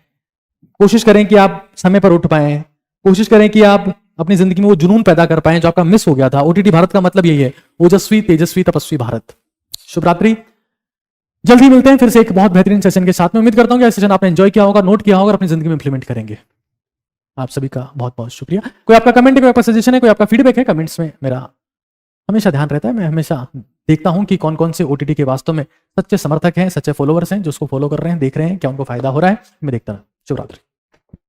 कोशिश करें कि आप समय पर उठ पाएं, कोशिश करें कि आप अपनी जिंदगी में वो जुनून पैदा कर पाएं जो आपका मिस हो गया था। ओटीटी भारत का मतलब यही है, ओजस्वी तेजस्वी तपस्वी भारत। शुभ रात्रि, जल्दी मिलते हैं फिर से एक बहुत बेहतरीन सेशन के साथ में। उम्मीद करता हूं कि सेशन आपने एंजॉय किया होगा, नोट किया होगा और अपनी जिंदगी में इंप्लीमेंट करेंगे। आप सभी का बहुत बहुत शुक्रिया। कोई आपका कमेंट है, कोई आपका सजेशन है, कोई आपका फीडबैक है, कमेंट्स में मेरा हमेशा ध्यान रहता है। मैं हमेशा देखता हूं कि कौन कौन से ओटीटी के वास्तव में सच्चे समर्थक हैं, सच्चे फॉलोअर्स हैं, जो उसको फॉलो कर रहे हैं, देख रहे हैं क्या उनको फायदा हो रहा है, मैं देखता हूं। शुभ रात्रि।